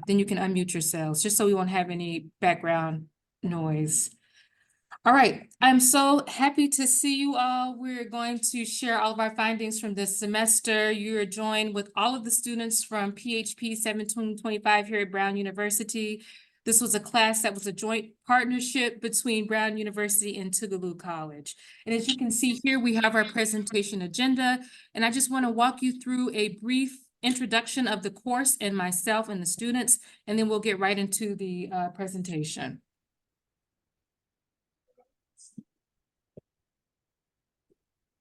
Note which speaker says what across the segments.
Speaker 1: then you can unmute yourselves, just so we won't have any background noise. All right, I'm so happy to see you all. We're going to share all of our findings from this semester. You are joined with all of the students from PHP 1725 here at Brown University. This was a class that was a joint partnership between Brown University and Tougaloo College. And as you can see here, we have our presentation agenda, and I just want to walk you through a brief introduction of the course and myself and the students, and then we'll get right into the presentation.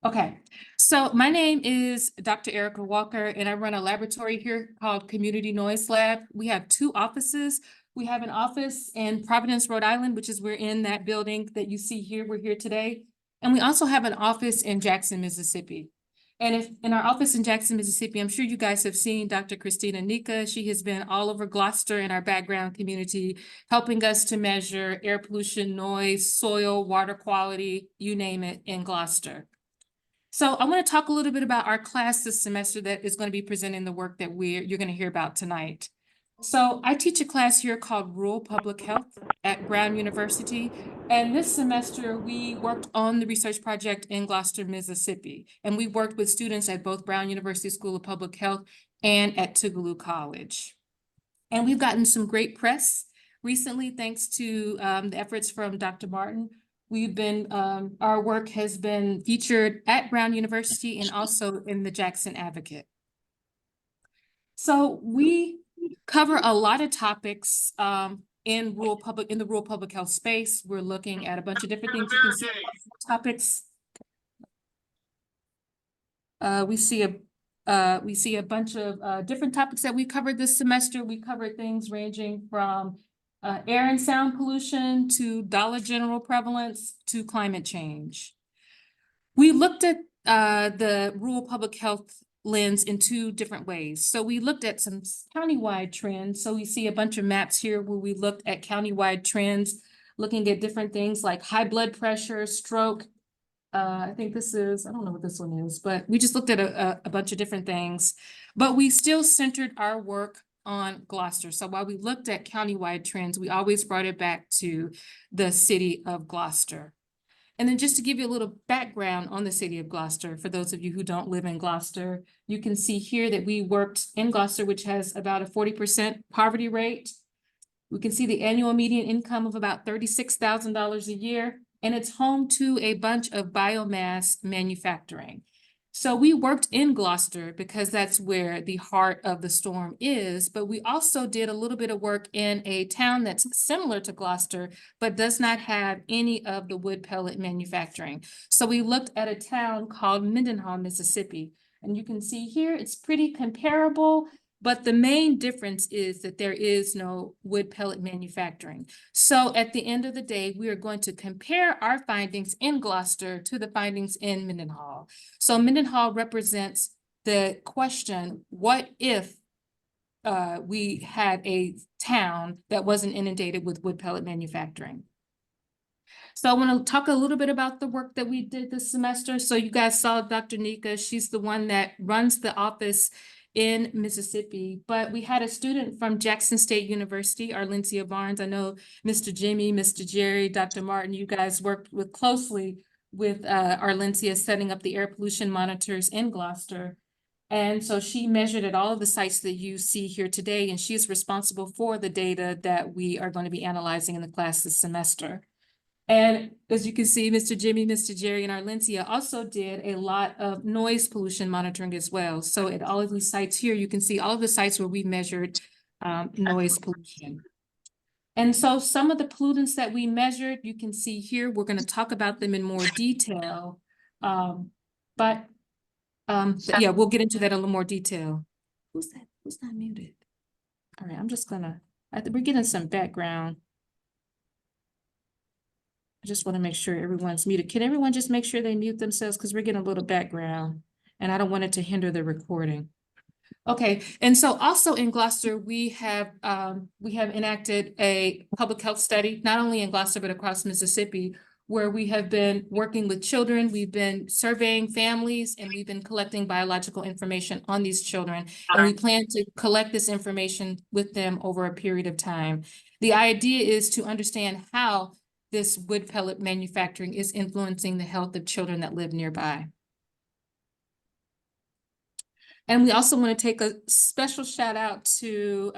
Speaker 1: Okay, so my name is Dr. Erica Walker, and I run a laboratory here called Community Noise Lab. We have two offices. We have an office in Providence, Rhode Island, which is we're in that building that you see here. We're here today. And we also have an office in Jackson, Mississippi. And if in our office in Jackson, Mississippi, I'm sure you guys have seen Dr. Christina Nika. She has been all over Gloster in our background community, helping us to measure air pollution, noise, soil, water quality, you name it, in Gloster. So I want to talk a little bit about our class this semester that is going to be presenting the work that you're going to hear about tonight. So I teach a class here called Rural Public Health at Brown University. And this semester, we worked on the research project in Gloster, Mississippi. And we worked with students at both Brown University School of Public Health and at Tougaloo College. And we've gotten some great press recently, thanks to the efforts from Dr. Martin. We've been, our work has been featured at Brown University and also in the Jackson Advocate. So we cover a lot of topics in the rural public health space. We're looking at a bunch of different things. You can see topics. We see a bunch of different topics that we covered this semester. We covered things ranging from air and sound pollution to Dollar General prevalence to climate change. We looked at the rural public health lens in two different ways. So we looked at some countywide trends. So we see a bunch of maps here where we looked at countywide trends, looking at different things like high blood pressure, stroke. I think this is, I don't know what this one is, but we just looked at a bunch of different things. But we still centered our work on Gloster. So while we looked at countywide trends, we always brought it back to the city of Gloster. And then just to give you a little background on the city of Gloster, for those of you who don't live in Gloster, you can see here that we worked in Gloster, which has about a 40% poverty rate. We can see the annual median income of about $36,000 a year, and it's home to a bunch of biomass manufacturing. So we worked in Gloster because that's where the heart of the storm is, but we also did a little bit of work in a town that's similar to Gloster, but does not have any of the wood pellet manufacturing. So we looked at a town called Mendenhall, Mississippi, and you can see here it's pretty comparable, but the main difference is that there is no wood pellet manufacturing. So at the end of the day, we are going to compare our findings in Gloster to the findings in Mendenhall. So Mendenhall represents the question, what if we had a town that wasn't inundated with wood pellet manufacturing? So I want to talk a little bit about the work that we did this semester. So you guys saw Dr. Nika. She's the one that runs the office in Mississippi, but we had a student from Jackson State University, Arlencia Barnes. I know Mr. Jimmy, Mr. Jerry, Dr. Martin, you guys worked closely with Arlencia setting up the air pollution monitors in Gloster. And so she measured at all of the sites that you see here today, and she's responsible for the data that we are going to be analyzing in the class this semester. And as you can see, Mr. Jimmy, Mr. Jerry, and Arlencia also did a lot of noise pollution monitoring as well. So at all of these sites here, you can see all of the sites where we measured noise pollution. And so some of the pollutants that we measured, you can see here, we're going to talk about them in more detail. Yeah, we'll get into that in a little more detail. Who's that? Who's not muted? All right, I'm just gonna, we're getting some background. I just want to make sure everyone's muted. Can everyone just make sure they mute themselves? Because we're getting a little background and I don't want it to hinder the recording. Okay, and so also in Gloster, we have enacted a public health study, not only in Gloster, but across Mississippi, where we have been working with children, we've been surveying families, and we've been collecting biological information on these children. And we plan to collect this information with them over a period of time. The idea is to understand how this wood pellet manufacturing is influencing the health of children that live nearby. And we also want to take a special shout out to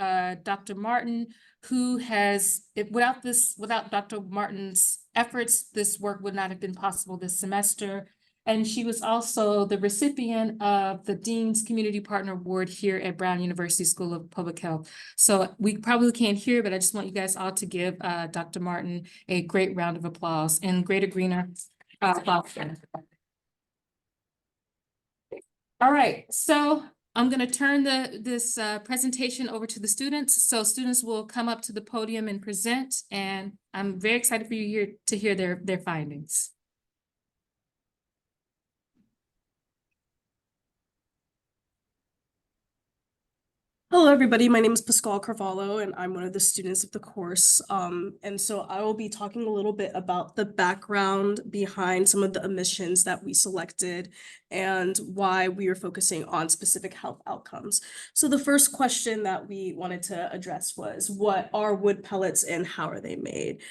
Speaker 1: Dr. Martin, who has, without Dr. Martin's efforts, this work would not have been possible this semester. And she was also the recipient of the Dean's Community Partner Award here at Brown University School of Public Health. So we probably can't hear, but I just want you guys all to give Dr. Martin a great round of applause and Greater Greener applause. All right, so I'm going to turn this presentation over to the students. So students will come up to the podium and present, and I'm very excited for you here to hear their findings.
Speaker 2: Hello, everybody. My name is Pascal Carvalho, and I'm one of the students of the course. And so I will be talking a little bit about the background behind some of the emissions that we selected and why we are focusing on specific health outcomes. So the first question that we wanted to address was, what are wood pellets and how are they made?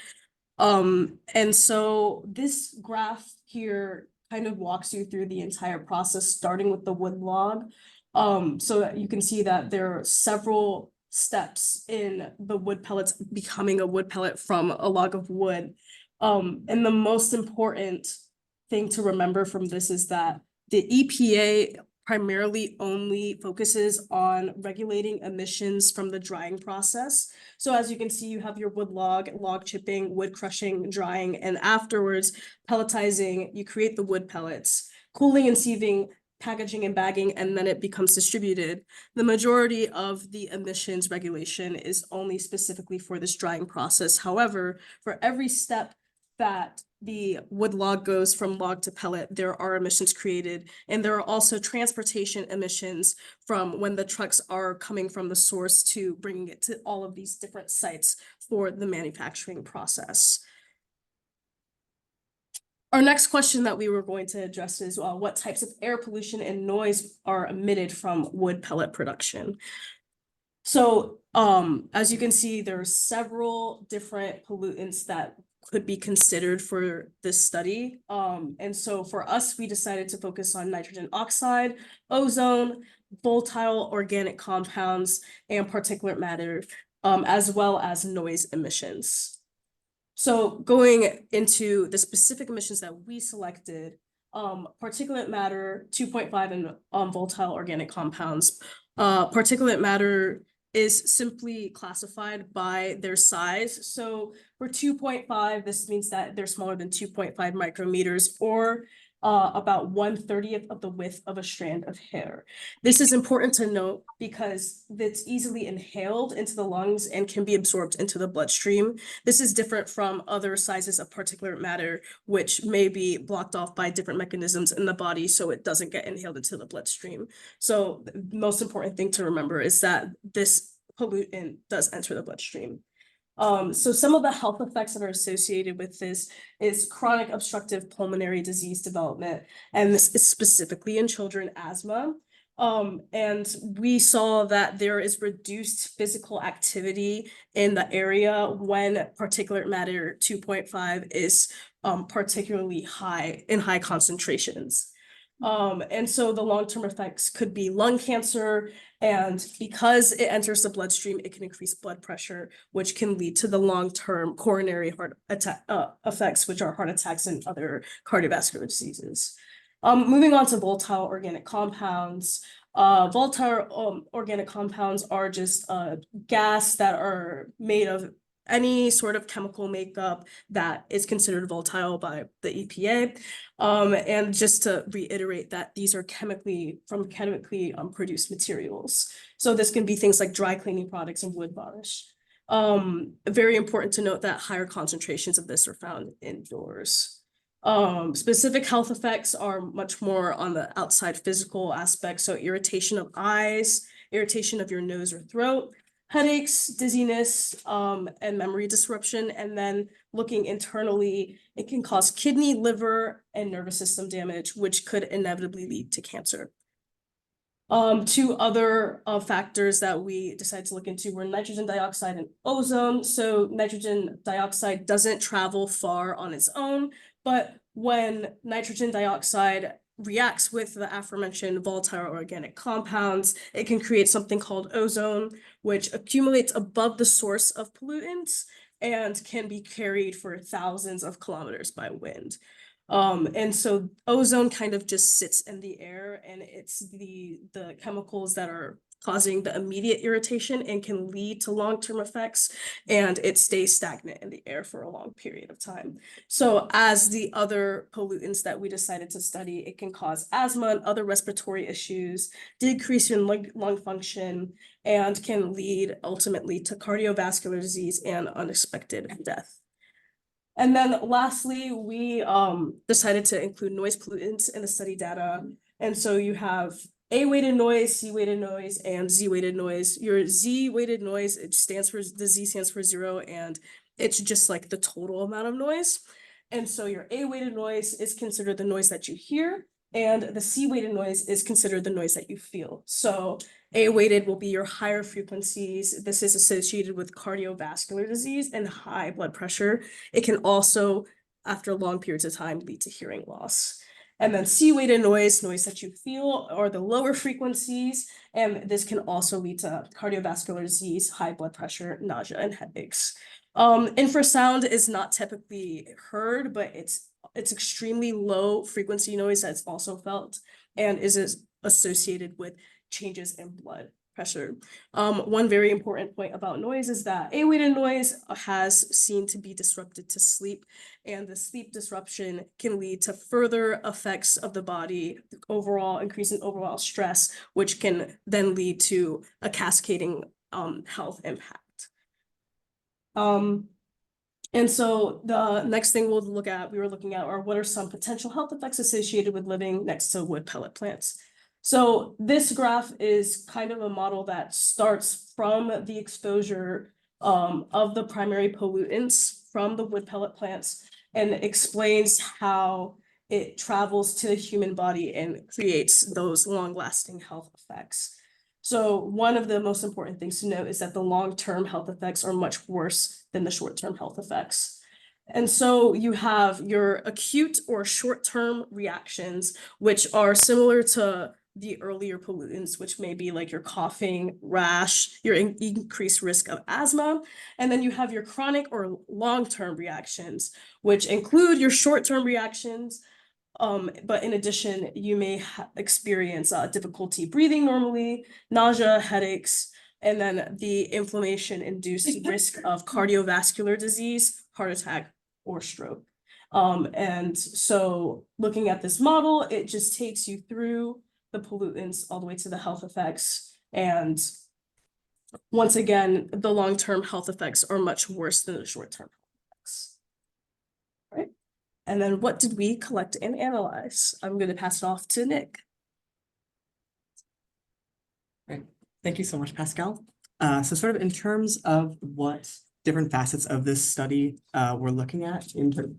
Speaker 2: And so this graph here kind of walks you through the entire process, starting with the wood log. So that you can see that there are several steps in the wood pellets becoming a wood pellet from a log of wood. And the most important thing to remember from this is that the EPA primarily only focuses on regulating emissions from the drying process. So as you can see, you have your wood log chipping, wood crushing, drying, and afterwards pelletizing, you create the wood pellets, cooling and sieving, packaging and bagging, and then it becomes distributed. The majority of the emissions regulation is only specifically for this drying process. However, for every step that the wood log goes from log to pellet, there are emissions created, and there are also transportation emissions from when the trucks are coming from the source to bringing it to all of these different sites for the manufacturing process. Our next question that we were going to address is what types of air pollution and noise are emitted from wood pellet production. So as you can see, there are several different pollutants that could be considered for this study. And so for us, we decided to focus on nitrogen oxide, ozone, volatile organic compounds, and particulate matter, as well as noise emissions. So going into the specific emissions that we selected, particulate matter, 2.5, and volatile organic compounds. Particulate matter is simply classified by their size. So for 2.5, this means that they're smaller than 2.5 micrometers, or about 1/30th of the width of a strand of hair. This is important to note because it's easily inhaled into the lungs and can be absorbed into the bloodstream. This is different from other sizes of particulate matter, which may be blocked off by different mechanisms in the body, so it doesn't get inhaled into the bloodstream. So the most important thing to remember is that this pollutant does enter the bloodstream. So some of the health effects that are associated with this is chronic obstructive pulmonary disease development, and this is specifically in children, asthma. And we saw that there is reduced physical activity in the area when particulate matter 2.5 is particularly high in high concentrations. And so the long-term effects could be lung cancer, and because it enters the bloodstream, it can increase blood pressure, which can lead to the long-term coronary heart attack effects, which are heart attacks and other cardiovascular diseases. Moving on to volatile organic compounds. Volatile organic compounds are just gas that are made of any sort of chemical makeup that is considered volatile by the EPA. And just to reiterate that these are chemically produced materials. So this can be things like dry cleaning products and wood varnish. Very important to note that higher concentrations of this are found indoors. Specific health effects are much more on the outside physical aspect. So irritation of eyes, irritation of your nose or throat, headaches, dizziness, and memory disruption. And then looking internally, it can cause kidney, liver, and nervous system damage, which could inevitably lead to cancer. Two other factors that we decided to look into were nitrogen dioxide and ozone. So nitrogen dioxide doesn't travel far on its own, but when nitrogen dioxide reacts with the aforementioned volatile organic compounds, it can create something called ozone, which accumulates above the source of pollutants and can be carried for thousands of kilometers by wind. And so ozone kind of just sits in the air, and it's the chemicals that are causing the immediate irritation and can lead to long-term effects, and it stays stagnant in the air for a long period of time. So as the other pollutants that we decided to study, it can cause asthma and other respiratory issues, decrease in lung function, and can lead ultimately to cardiovascular disease and unexpected death. And then lastly, we decided to include noise pollutants in the study data. And so you have A-weighted noise, C-weighted noise, and Z-weighted noise. Your Z-weighted noise, the Z stands for 0, and it's just like the total amount of noise. And so your A-weighted noise is considered the noise that you hear, and the C-weighted noise is considered the noise that you feel. So A-weighted will be your higher frequencies. This is associated with cardiovascular disease and high blood pressure. It can also, after long periods of time, lead to hearing loss. And then C-weighted noise that you feel, are the lower frequencies, and this can also lead to cardiovascular disease, high blood pressure, nausea, and headaches. Infrasound is not typically heard, but it's extremely low frequency noise that's also felt and is associated with changes in blood pressure. One very important point about noise is that A-weighted noise has seen to be disrupted to sleep, and the sleep disruption can lead to further effects of the body, overall increase in overall stress, which can then lead to a cascading health impact. And so the next thing we were looking at are what are some potential health effects associated with living next to wood pellet plants. So this graph is kind of a model that starts from the exposure of the primary pollutants from the wood pellet plants and explains how it travels to the human body and creates those long-lasting health effects. So one of the most important things to note is that the long-term health effects are much worse than the short-term health effects. And so you have your acute or short-term reactions, which are similar to the earlier pollutants, which may be like your coughing, rash, your increased risk of asthma. And then you have your chronic or long-term reactions, which include your short-term reactions, but in addition, you may experience difficulty breathing normally, nausea, headaches, and then the inflammation-induced risk of cardiovascular disease, heart attack, or stroke. And so looking at this model, it just takes you through the pollutants all the way to the health effects. And once again, the long-term health effects are much worse than the short-term effects. Right? And then what did we collect and analyze? I'm going to pass it off to Nick.
Speaker 3: Great. Thank you so much, Pascal. So sort of in terms of what different facets of this study we're looking at in terms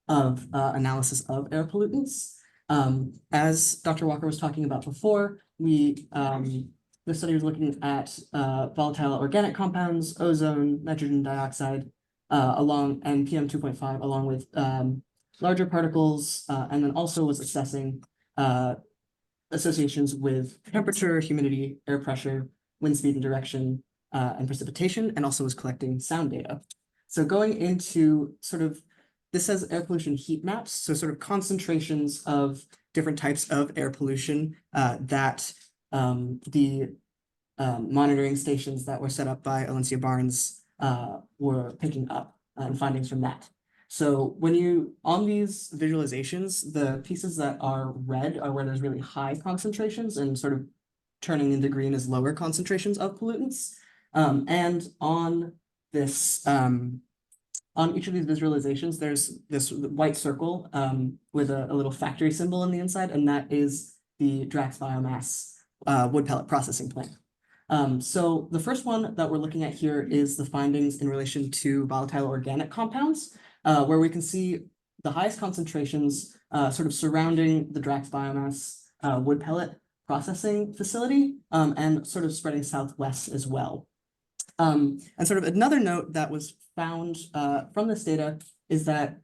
Speaker 3: of analysis of air pollutants. As Dr. Walker was talking about before, the study was looking at volatile organic compounds, ozone, nitrogen dioxide, and PM 2.5, along with larger particles, and then also was assessing associations with temperature, humidity, air pressure, wind speed and direction, and precipitation, and also was collecting sound data. So going into sort of, this says air pollution heat maps, so sort of concentrations of different types of air pollution that the monitoring stations that were set up by Alencia Barnes were picking up and findings from that. So when on these visualizations, the pieces that are red are where there's really high concentrations, and sort of turning into green is lower concentrations of pollutants. And on this, on each of these visualizations, there's this white circle with a little factory symbol on the inside, and that is the Drax Biomass wood pellet processing plant. So the first one that we're looking at here is the findings in relation to volatile organic compounds, where we can see the highest concentrations sort of surrounding the Drax Biomass wood pellet processing facility, and sort of spreading southwest as well. And sort of another note that was found from this data is that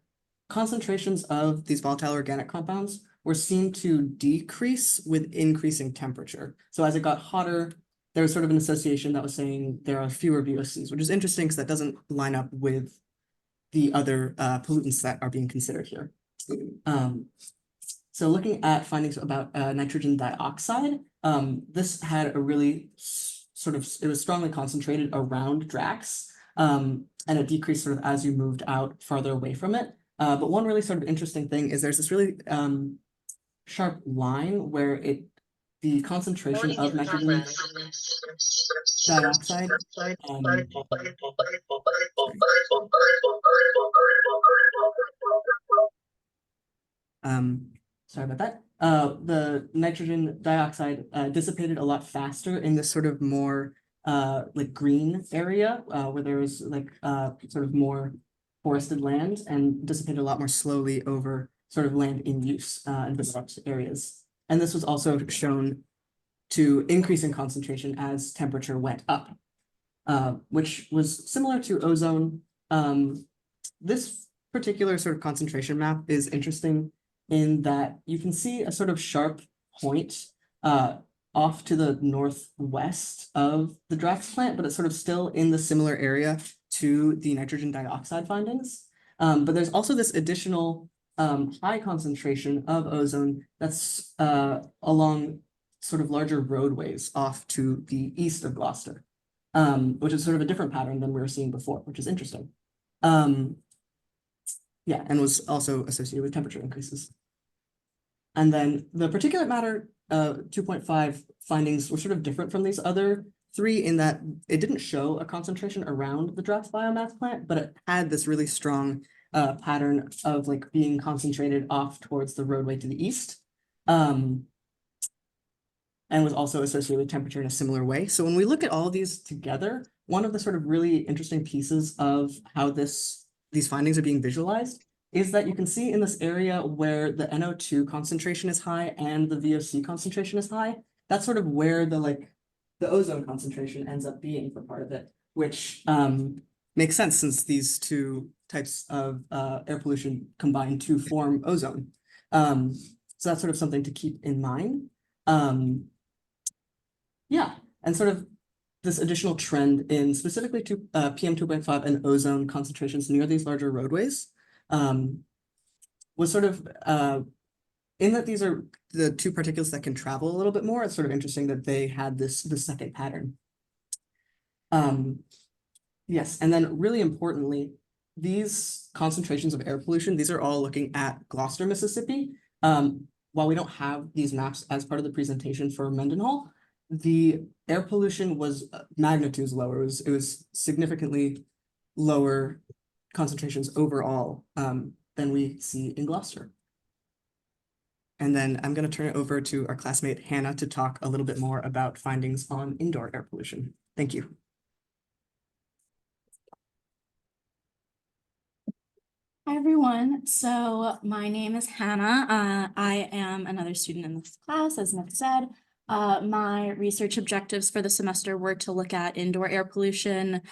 Speaker 3: concentrations of these volatile organic compounds were seen to decrease with increasing temperature. So as it got hotter, there was sort of an association that was saying there are fewer VOCs, which is interesting because that doesn't line up with the other pollutants that are being considered here. So looking at findings about nitrogen dioxide, this had a really it was strongly concentrated around Drax, and it decreased sort of as you moved out farther away from it. But one really sort of interesting thing is there's this really sharp line where the concentration of nitrogen dioxide sorry about that. The nitrogen dioxide dissipated a lot faster in this sort of more like green area where there was like sort of more forested land, and dissipated a lot more slowly over sort of land in use in developed areas. And this was also shown to increase in concentration as temperature went up, which was similar to ozone. This particular sort of concentration map is interesting in that you can see a sort of sharp point off to the northwest of the Drax plant, but it's sort of still in the similar area to the nitrogen dioxide findings. But there's also this additional high concentration of ozone that's along sort of larger roadways off to the east of Gloster, which is sort of a different pattern than we were seeing before, which is interesting. Yeah, and was also associated with temperature increases. And then the particulate matter 2.5 findings were sort of different from these other three in that it didn't show a concentration around the Drax biomass plant, but it had this really strong pattern of like being concentrated off towards the roadway to the east. And was also associated with temperature in a similar way. So when we look at all of these together, one of the sort of really interesting pieces of how these findings are being visualized is that you can see in this area where the NO2 concentration is high and the VOC concentration is high, that's sort of where the ozone concentration ends up being for part of it, which makes sense since these two types of air pollution combine to form ozone. So that's sort of something to keep in mind. Yeah, and sort of this additional trend in specifically to PM 2.5 and ozone concentrations near these larger roadways was sort of in that these are the two particulates that can travel a little bit more. It's sort of interesting that they had the second pattern. Yes, and then really importantly, these concentrations of air pollution, these are all looking at Gloster, Mississippi. While we don't have these maps as part of the presentation for Mendenhall, the air pollution was magnitudes lower. It was significantly lower concentrations overall than we see in Gloster. And then I'm going to turn it over to our classmate Hannah to talk a little bit more about findings on indoor air pollution. Thank you.
Speaker 4: Hi, everyone. So my name is Hannah. I am another student in this class, as Nick said. My research objectives for the semester were to look at indoor air pollution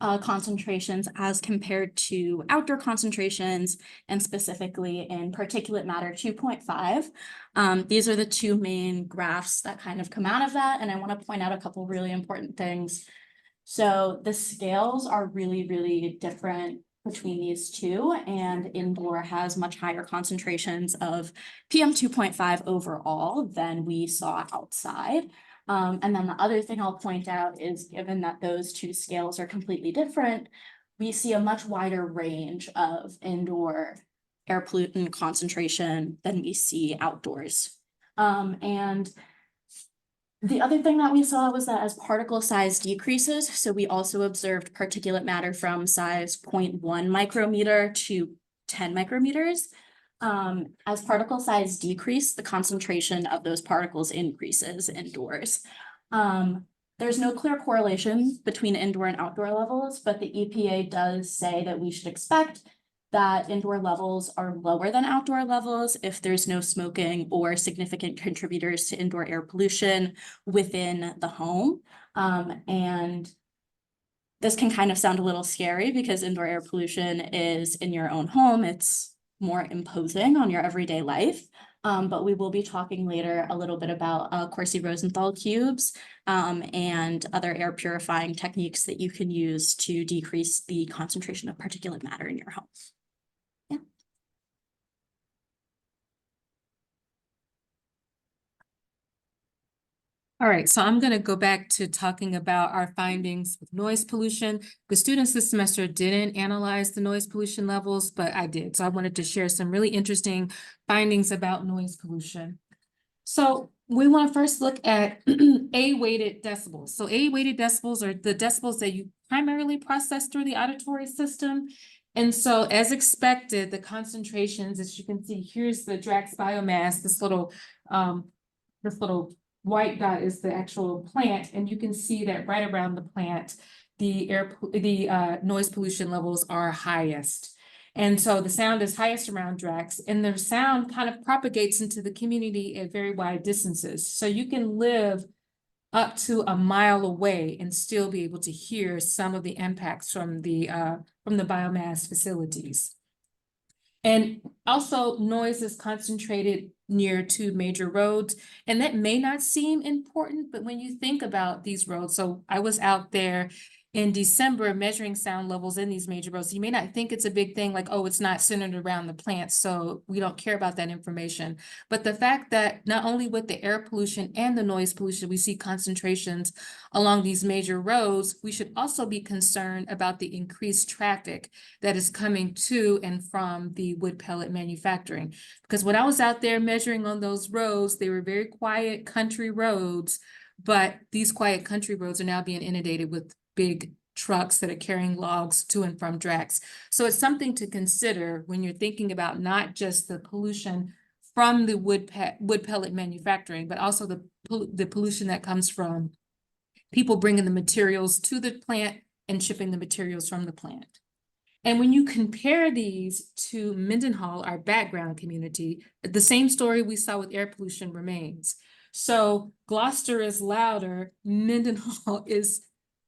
Speaker 4: concentrations as compared to outdoor concentrations, and specifically in particulate matter 2.5. These are the two main graphs that kind of come out of that, and I want to point out a couple really important things. So the scales are really, really different between these two, and indoor has much higher concentrations of PM 2.5 overall than we saw outside. And then the other thing I'll point out is, given that those two scales are completely different, we see a much wider range of indoor air pollutant concentration than we see outdoors. And the other thing that we saw was that as particle size decreases, so we also observed particulate matter from size 0.1 micrometer to 10 micrometers. As particle size decrease, the concentration of those particles increases indoors. There's no clear correlation between indoor and outdoor levels, but the EPA does say that we should expect that indoor levels are lower than outdoor levels if there's no smoking or significant contributors to indoor air pollution within the home. And this can kind of sound a little scary because indoor air pollution is in your own home. It's more imposing on your everyday life. But we will be talking later a little bit about Corsi-Rosenthal cubes and other air purifying techniques that you can use to decrease the concentration of particulate matter in your home. Yeah.
Speaker 1: All right, so I'm going to go back to talking about our findings with noise pollution. The students this semester didn't analyze the noise pollution levels, but I did. So I wanted to share some really interesting findings about noise pollution. So we want to first look at A-weighted decibels. So A-weighted decibels are the decibels that you primarily process through the auditory system. And so as expected, the concentrations, as you can see, here's the Drax biomass, this little white dot is the actual plant, and you can see that right around the plant, the noise pollution levels are highest. And so the sound is highest around Drax, and the sound kind of propagates into the community at very wide distances. So you can live up to a mile away and still be able to hear some of the impacts from the biomass facilities. And also noise is concentrated near two major roads, and that may not seem important, but when you think about these roads, so I was out there in December measuring sound levels in these major roads. You may not think it's a big thing, like, oh, it's not centered around the plants, so we don't care about that information. But the fact that not only with the air pollution and the noise pollution, we see concentrations along these major roads, we should also be concerned about the increased traffic that is coming to and from the wood pellet manufacturing. Because when I was out there measuring on those roads, they were very quiet country roads, but these quiet country roads are now being inundated with big trucks that are carrying logs to and from Drax. So it's something to consider when you're thinking about not just the pollution from the wood pellet manufacturing, but also the pollution that comes from people bringing the materials to the plant and shipping the materials from the plant. And when you compare these to Mendenhall, our background community, the same story we saw with air pollution remains. So Gloster is louder, Mendenhall is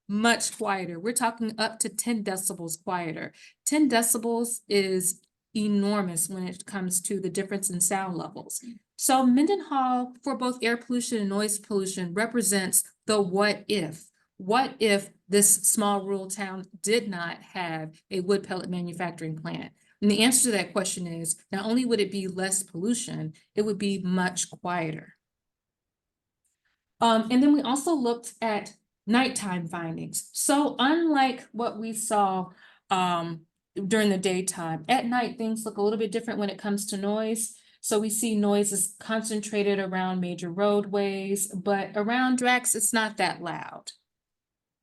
Speaker 1: much quieter. We're talking up to 10 decibels quieter. 10 decibels is enormous when it comes to the difference in sound levels. So Mendenhall, for both air pollution and noise pollution, represents the what if. What if this small rural town did not have a wood pellet manufacturing plant? And the answer to that question is, not only would it be less pollution, it would be much quieter. And then we also looked at nighttime findings. So unlike what we saw during the daytime, at night things look a little bit different when it comes to noise. So we see noise is concentrated around major roadways, but around Drax, it's not that loud.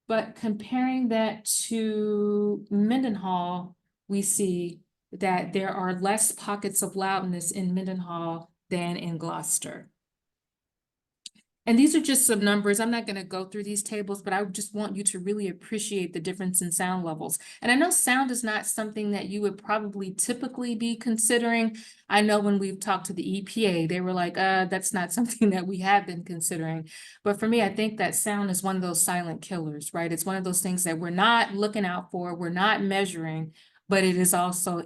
Speaker 1: But comparing that to Mendenhall, we see that there are less pockets of loudness in Mendenhall than in Gloster. And these are just some numbers. I'm not going to go through these tables, but I just want you to really appreciate the difference in sound levels. And I know sound is not something that you would probably typically be considering. I know when we've talked to the EPA, they were like, that's not something that we have been considering. But for me, I think that sound is one of those silent killers, right? It's one of those things that we're not looking out for, we're not measuring, but it is also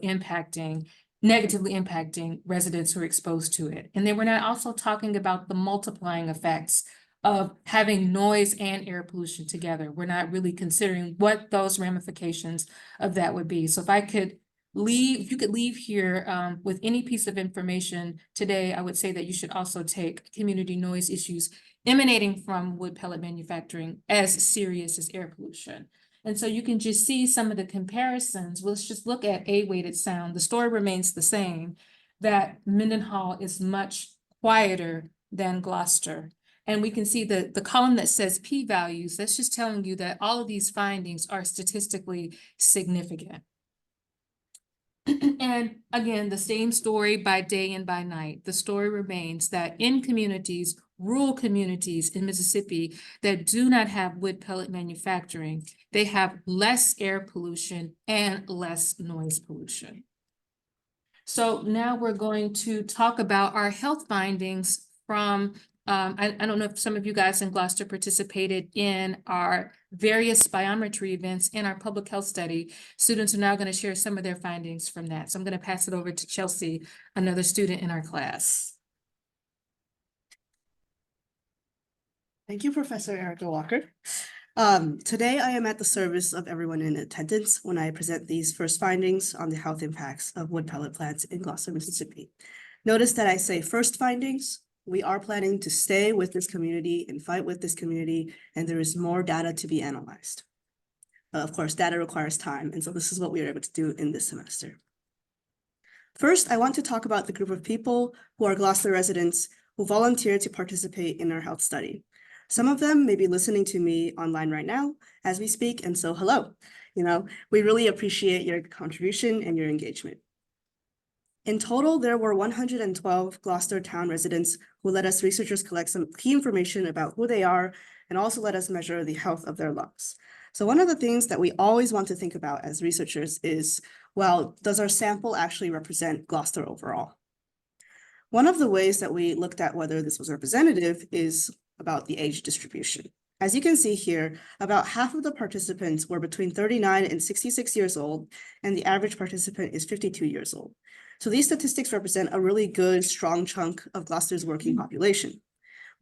Speaker 1: negatively impacting residents who are exposed to it. And then we're not also talking about the multiplying effects of having noise and air pollution together. We're not really considering what those ramifications of that would be. So if I could leave, if you could leave here with any piece of information today, I would say that you should also take community noise issues emanating from wood pellet manufacturing as serious as air pollution. And so you can just see some of the comparisons. Let's just look at A-weighted sound. The story remains the same, that Mendenhall is much quieter than Gloster. And we can see the column that says p-values, that's just telling you that all of these findings are statistically significant. And again, the same story by day and by night. The story remains that in communities rural communities in Mississippi that do not have wood pellet manufacturing, they have less air pollution and less noise pollution. So now we're going to talk about our health findings from, I don't know if some of you guys in Gloster participated in our various biometry events in our public health study. Students are now going to share some of their findings from that. So I'm going to pass it over to Chelsea, another student in our class.
Speaker 5: Thank you, Professor Erica Walker. Today I am at the service of everyone in attendance when I present these first findings on the health impacts of wood pellet plants in Gloster, Mississippi. Notice that I say first findings. We are planning to stay with this community and fight with this community, and there is more data to be analyzed. Of course, data requires time, and so this is what we are able to do in this semester. First, I want to talk about the group of people who are Gloster residents who volunteered to participate in our health study. Some of them may be listening to me online right now as we speak, and so hello. We really appreciate your contribution and your engagement. In total, there were 112 Gloster town residents who let us researchers collect some key information about who they are and also let us measure the health of their lungs. So one of the things that we always want to think about as researchers is, well, does our sample actually represent Gloster overall? One of the ways that we looked at whether this was representative is about the age distribution. As you can see here, about half of the participants were between 39 and 66 years old, and the average participant is 52 years old. So these statistics represent a really good, strong chunk of Gloster's working population.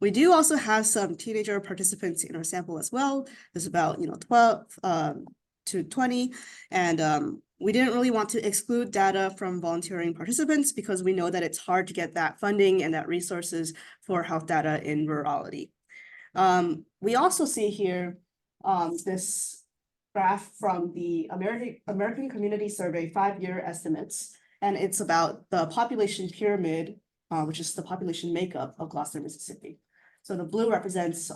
Speaker 5: We do also have some teenager participants in our sample as well. There's about 12 to 20, and we didn't really want to exclude data from volunteering participants because we know that it's hard to get that funding and that resources for health data in rurality. We also see here this graph from the American Community Survey 5-year estimates, and it's about the population pyramid, which is the population makeup of Gloster, Mississippi. So the blue represents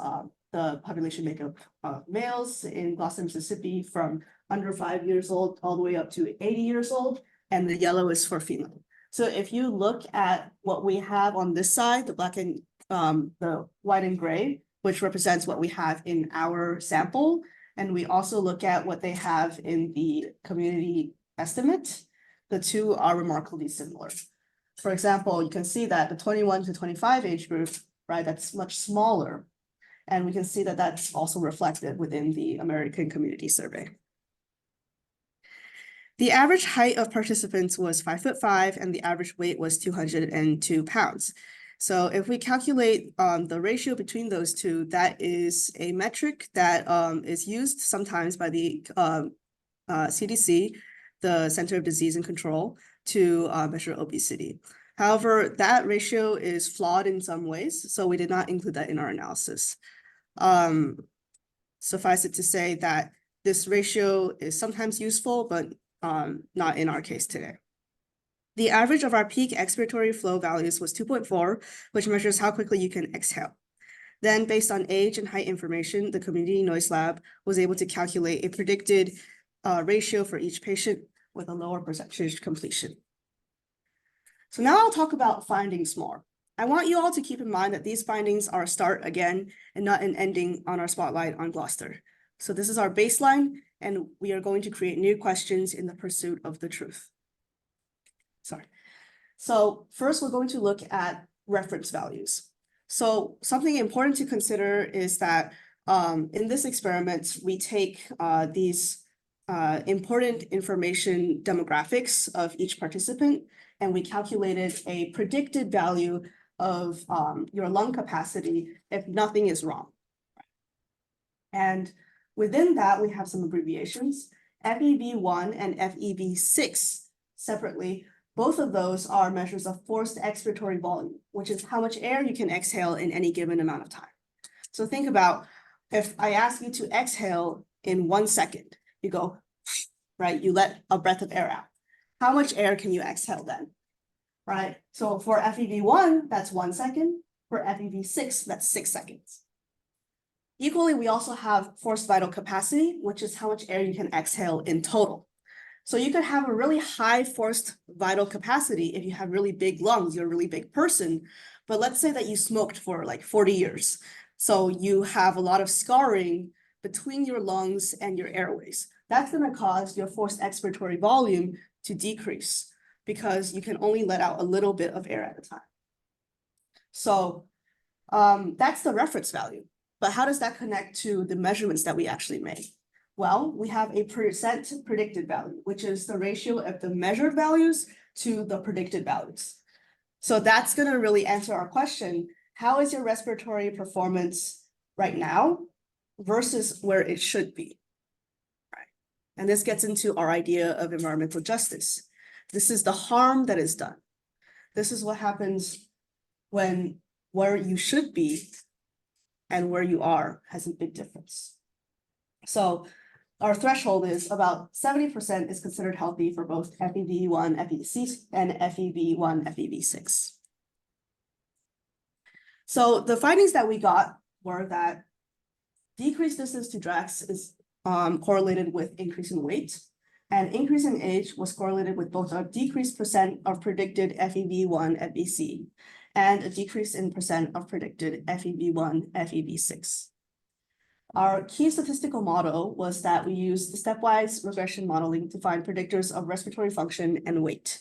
Speaker 5: the population makeup of males in Gloster, Mississippi from under 5 years old all the way up to 80 years old, and the yellow is for female. So if you look at what we have on this side, the black and the white and gray, which represents what we have in our sample, and we also look at what they have in the community estimate, the two are remarkably similar. For example, you can see that the 21 to 25 age group, right, that's much smaller. And we can see that that's also reflected within the American Community Survey. The average height of participants was 5'5", and the average weight was 202 pounds. So if we calculate the ratio between those two, that is a metric that is used sometimes by the CDC, the Center of Disease and Control, to measure obesity. However, that ratio is flawed in some ways, so we did not include that in our analysis. Suffice it to say that this ratio is sometimes useful, but not in our case today. The average of our peak expiratory flow values was 2.4, which measures how quickly you can exhale. Then, based on age and height information, the Community Noise Lab was able to calculate a predicted ratio for each patient with a lower percentage completion. So now I'll talk about findings more. I want you all to keep in mind that these findings are a start again and not an ending on our spotlight on Gloster. So this is our baseline, and we are going to create new questions in the pursuit of the truth. So first, we're going to look at reference values. So something important to consider is that in this experiment, we take these important information demographics of each participant, and we calculated a predicted value of your lung capacity if nothing is wrong. And within that, we have some abbreviations. FEV1 and FEV6 separately, both of those are measures of forced expiratory volume, which is how much air you can exhale in any given amount of time. So think about if I ask you to exhale in 1 second, you go, right? You let a breath of air out. How much air can you exhale then? Right? So for FEV1, that's 1 second. For FEV6, that's 6 seconds. Equally, we also have forced vital capacity, which is how much air you can exhale in total. So you could have a really high forced vital capacity if you have really big lungs, you're a really big person. But let's say that you smoked for like 40 years. So you have a lot of scarring between your lungs and your airways. That's going to cause your forced expiratory volume to decrease because you can only let out a little bit of air at a time. So that's the reference value. But how does that connect to the measurements that we actually made? Well, we have a percent predicted value, which is the ratio of the measured values to the predicted values. So that's going to really answer our question, how is your respiratory performance right now versus where it should be? Right. And this gets into our idea of environmental justice. This is the harm that is done. This is what happens when where you should be and where you are has a big difference. So our threshold is about 70% is considered healthy for both FEV1, FEV6, and FEV1, FEV6. So the findings that we got were that decreased distance to DRAX is correlated with increase in weight, and increase in age was correlated with both a decreased percent of predicted FEV1, FEV, and a decrease in percent of predicted FEV1, FEV6. Our key statistical model was that we used stepwise regression modeling to find predictors of respiratory function and weight.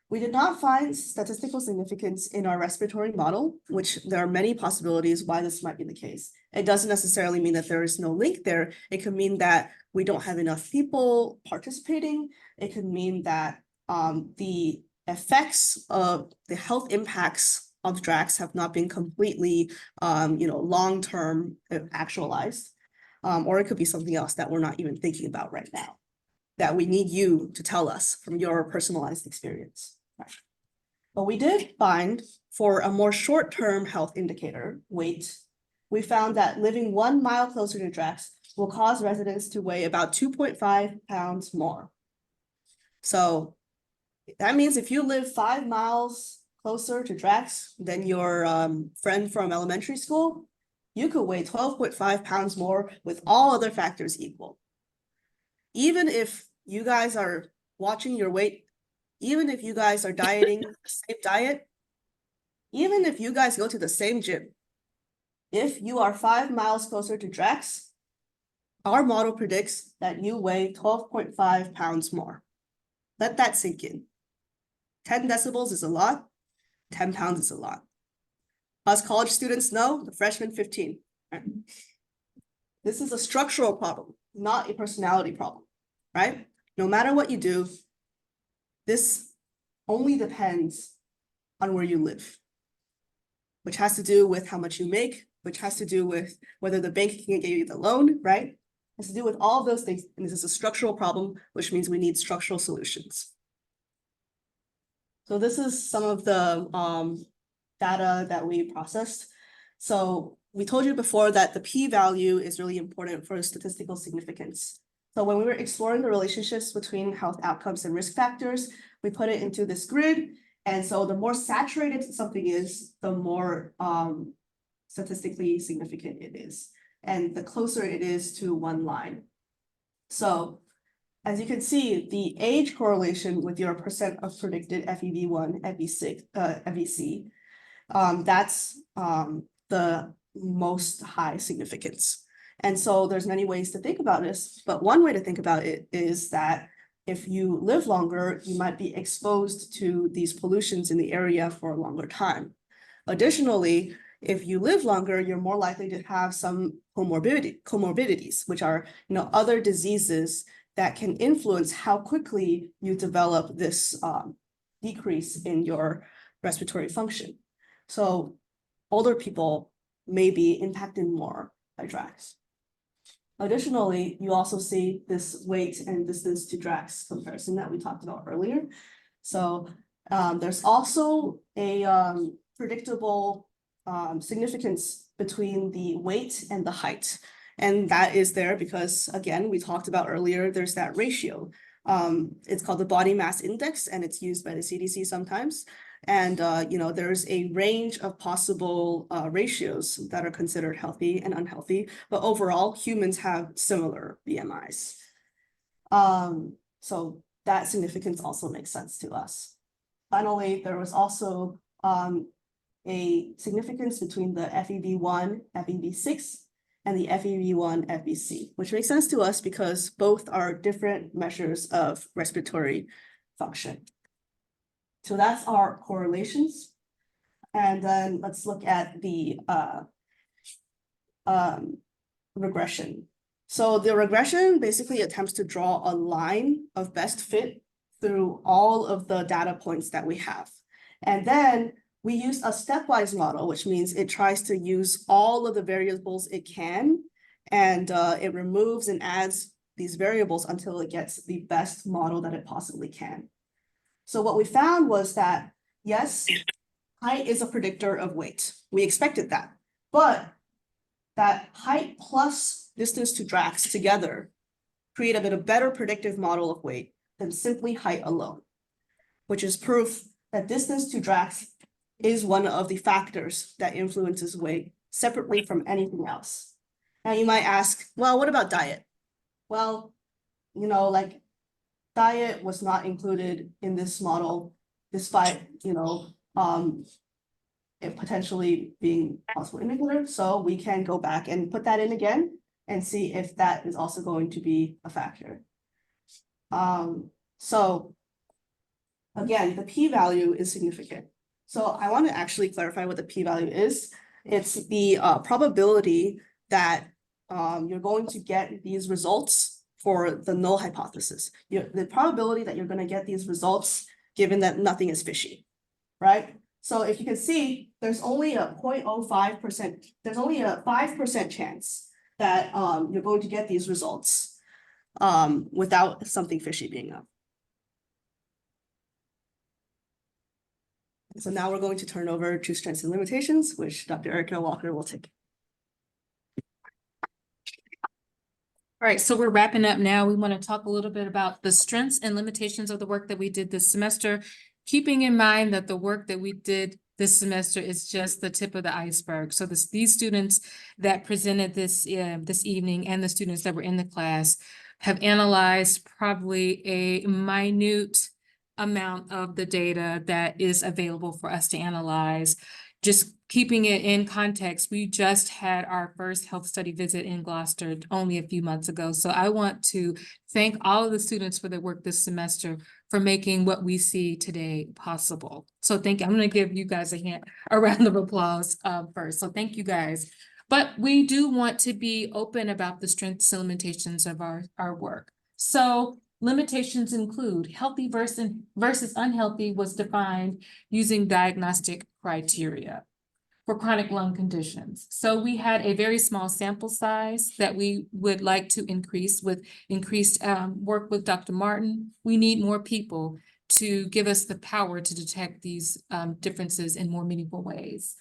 Speaker 5: We did not find statistical significance in our respiratory model, which there are many possibilities why this might be the case. It doesn't necessarily mean that there is no link there. It could mean that we don't have enough people participating. It could mean that the effects of the health impacts of DRAX have not been completely, long-term actualized, or it could be something else that we're not even thinking about right now, that we need you to tell us from your personalized experience. Right. But we did find for a more short-term health indicator, weight, we found that living 1 mile closer to DRAX will cause residents to weigh about 2.5 pounds more. So that means if you live 5 miles closer to DRAX than your friend from elementary school, you could weigh 12.5 pounds more with all other factors equal. Even if you guys are watching your weight, even if you guys are dieting the same diet, even if you guys go to the same gym, if you are 5 miles closer to DRAX, our model predicts that you weigh 12.5 pounds more. Let that sink in. 10 decibels is a lot. 10 pounds is a lot. Us college students know, the freshman 15. Right? This is a structural problem, not a personality problem, right? No matter what you do, this only depends on where you live, which has to do with how much you make, which has to do with whether the bank can give you the loan, right? It has to do with all of those things. And this is a structural problem, which means we need structural solutions. So this is some of the data that we processed. So we told you before that the p-value is really important for statistical significance. So when we were exploring the relationships between health outcomes and risk factors, we put it into this grid. And so the more saturated something is, the more statistically significant it is, and the closer it is to one line. So as you can see, the age correlation with your percent of predicted FEV1, FEC, that's the most high significance. And so there's many ways to think about this, but one way to think about it is that if you live longer, you might be exposed to these pollutions in the area for a longer time. Additionally, if you live longer, you're more likely to have some comorbidities, which are other diseases that can influence how quickly you develop this decrease in your respiratory function. So older people may be impacted more by DRAX. Additionally, you also see this weight and distance to DRAX comparison that we talked about earlier. So there's also a predictable significance between the weight and the height. And that is there because, again, we talked about earlier, there's that ratio. It's called the body mass index, and it's used by the CDC sometimes. And, there's a range of possible ratios that are considered healthy and unhealthy, but overall, humans have similar BMIs. So that significance also makes sense to us. Finally, there was also a significance between the FEV1, FEV6, and the FEV1, FVC, which makes sense to us because both are different measures of respiratory function. So that's our correlations. And then let's look at the regression. So the regression basically attempts to draw a line of best fit through all of the data points that we have. And then we use a stepwise model, which means it tries to use all of the variables it can, and it removes and adds these variables until it gets the best model that it possibly can. So what we found was that, yes, height is a predictor of weight. We expected that, but that height plus distance to drags together create a bit of better predictive model of weight than simply height alone, which is proof that distance to drags is one of the factors that influences weight separately from anything else. Now you might ask, well, what about diet? Well, you know, like diet was not included in this model, despite, you know, it potentially being possible indicator. So we can go back and put that in again and see if that is also going to be a factor. So again, the p-value is significant. So I want to actually clarify what the p-value is. It's the probability that you're going to get these results for the null hypothesis. The probability that you're going to get these results given that nothing is fishy, right? So if you can see, there's only a 0.05%, there's only a 5% chance that you're going to get these results without something fishy being up. So now we're going to turn over to strengths and limitations, which Dr. Erica Walker will take.
Speaker 1: All right, so we're wrapping up now. We want to talk a little bit about the strengths and limitations of the work that we did this semester, keeping in mind that the work that we did this semester is just the tip of the iceberg. So these students that presented this evening and the students that were in the class have analyzed probably a minute amount of the data that is available for us to analyze. Just keeping it in context, we just had our first health study visit in Gloster only a few months ago. So I want to thank all of the students for their work this semester for making what we see today possible. So thank you. I'm going to give you guys a round of applause first. So thank you guys. But we do want to be open about the strengths and limitations of our work. So limitations include healthy versus unhealthy was defined using diagnostic criteria for chronic lung conditions. So we had a very small sample size that we would like to increase with increased work with Dr. Martin. We need more people to give us the power to detect these differences in more meaningful ways.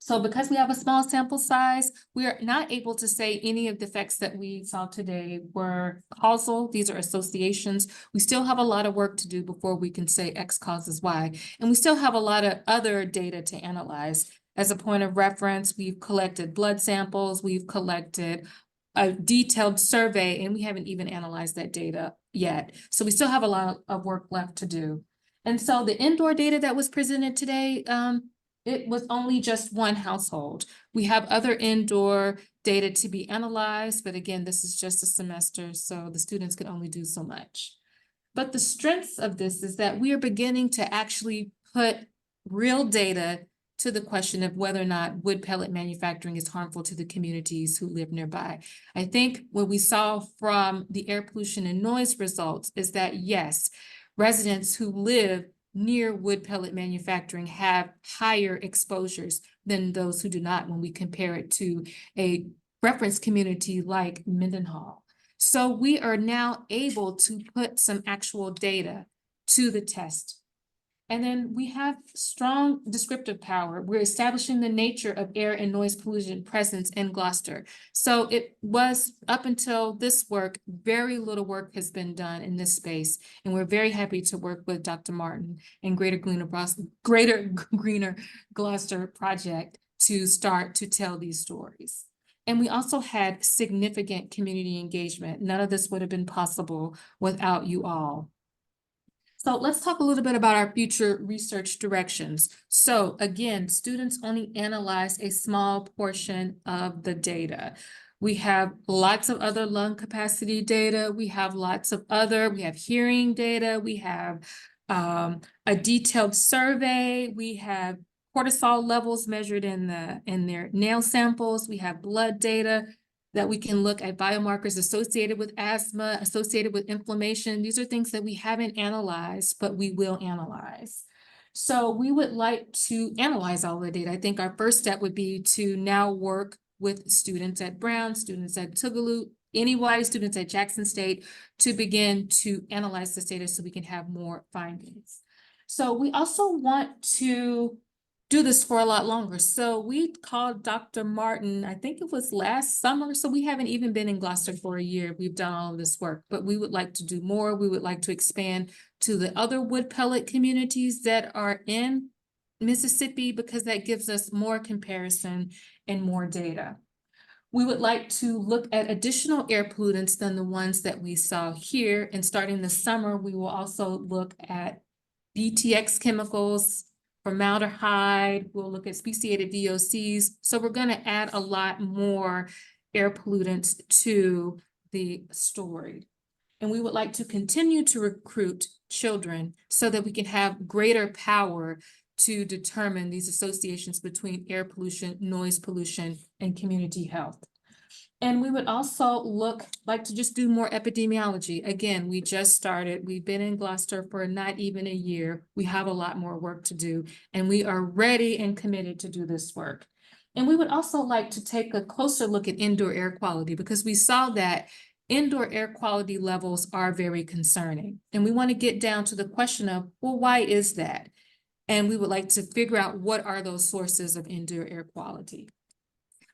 Speaker 1: So because we have a small sample size, we are not able to say any of the effects that we saw today were causal. These are associations. We still have a lot of work to do before we can say X causes Y. And we still have a lot of other data to analyze. As a point of reference, we've collected blood samples, we've collected a detailed survey, and we haven't even analyzed that data yet. So we still have a lot of work left to do. And so the indoor data that was presented today, it was only just one household. We have other indoor data to be analyzed, but again, this is just a semester, so the students can only do so much. But the strengths of this is that we are beginning to actually put real data to the question of whether or not wood pellet manufacturing is harmful to the communities who live nearby. I think what we saw from the air pollution and noise results is that yes, residents who live near wood pellet manufacturing have higher exposures than those who do not when we compare it to a reference community like Mendenhall. So we are now able to put some actual data to the test. And then we have strong descriptive power. We're establishing the nature of air and noise pollution presence in Gloster. So it was up until this work, very little work has been done in this space. And we're very happy to work with Dr. Martin and Greater Greener Gloster project to start to tell these stories. And we also had significant community engagement. None of this would have been possible without you all. So let's talk a little bit about our future research directions. So again, students only analyze a small portion of the data. We have lots of other lung capacity data. We have we have hearing data. We have a detailed survey. We have cortisol levels measured in their nail samples. We have blood data that we can look at, biomarkers associated with asthma, associated with inflammation. These are things that we haven't analyzed, but we will analyze. So we would like to analyze all the data. I think our first step would be to now work with students at Brown, students at Tougaloo, anybody, students at Jackson State, to begin to analyze this data so we can have more findings. So we also want to do this for a lot longer. So we called Dr. Martin, I think it was last summer. So we haven't even been in Gloster for a year. We've done all of this work, but we would like to do more. We would like to expand to the other wood pellet communities that are in Mississippi, because that gives us more comparison and more data. We would like to look at additional air pollutants than the ones that we saw here. And starting this summer, we will also look at BTX chemicals, formaldehyde, we'll look at speciated VOCs. So we're going to add a lot more air pollutants to the story. And we would like to continue to recruit children so that we can have greater power to determine these associations between air pollution, noise pollution, and community health. And we would also like to just do more epidemiology. Again, we just started. We've been in Gloster for not even a year. We have a lot more work to do, and we are ready and committed to do this work. And we would also like to take a closer look at indoor air quality, because we saw that indoor air quality levels are very concerning. And we want to get down to the question of, well, why is that? And we would like to figure out what are those sources of indoor air quality.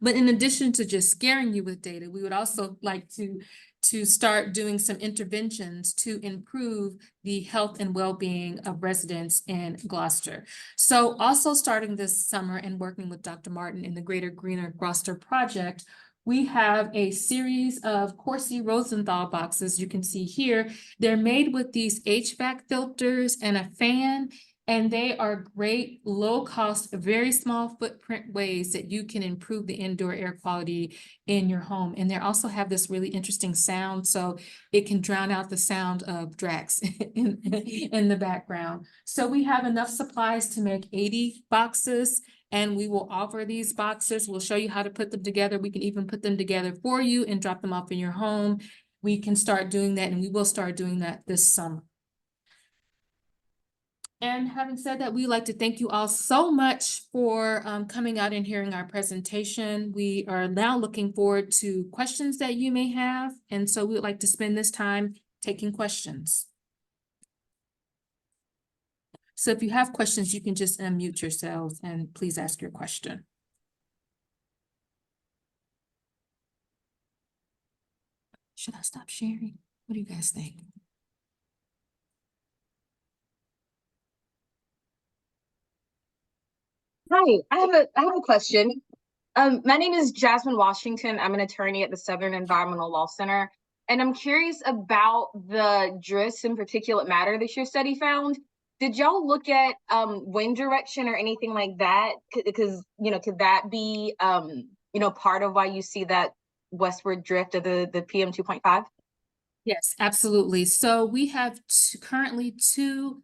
Speaker 1: But in addition to just scaring you with data, we would also like to start doing some interventions to improve the health and well-being of residents in Gloster. So also starting this summer and working with Dr. Martin in the Greater Greener Gloster project, we have a series of Corsi Rosenthal boxes you can see here. They're made with these HVAC filters and a fan. And they are great, low cost, very small footprint ways that you can improve the indoor air quality in your home. And they also have this really interesting sound, so it can drown out the sound of Drax in the background. So we have enough supplies to make 80 boxes, and we will offer these boxes. We'll show you how to put them together. We can even put them together for you and drop them off in your home. We can start doing that, and we will start doing that this summer. And having said that, we'd like to thank you all so much for coming out and hearing our presentation. We are now looking forward to questions that you may have. And so we would like to spend this time taking questions. So if you have questions, you can just unmute yourselves and please ask your question. Should I stop sharing? What do you guys think?
Speaker 6: Hi, I have a question. My name is Jasmine Washington. I'm an attorney at the Southern Environmental Law Center, and I'm curious about the drifts and particulate matter that your study found. Did y'all look at wind direction or anything like that? Because could that be part of why you see that westward drift of the PM 2.5?
Speaker 1: Yes, absolutely. So we have currently 2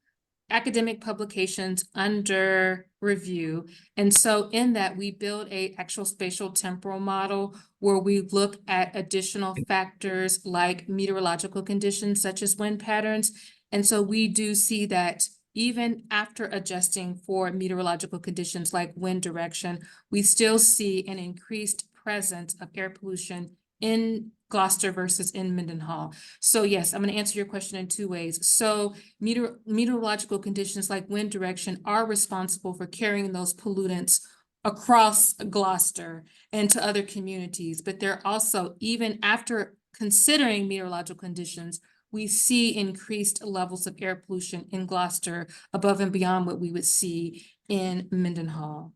Speaker 1: academic publications under review. And so in that, we build a actual spatial temporal model where we look at additional factors like meteorological conditions such as wind patterns. And so we do see that even after adjusting for meteorological conditions like wind direction, we still see an increased presence of air pollution in Gloster versus in Mendenhall. So yes, I'm going to answer your question in 2 ways. So meteorological conditions like wind direction are responsible for carrying those pollutants across Gloster and to other communities. But they're also, even after considering meteorological conditions, we see increased levels of air pollution in Gloster above and beyond what we would see in Mendenhall.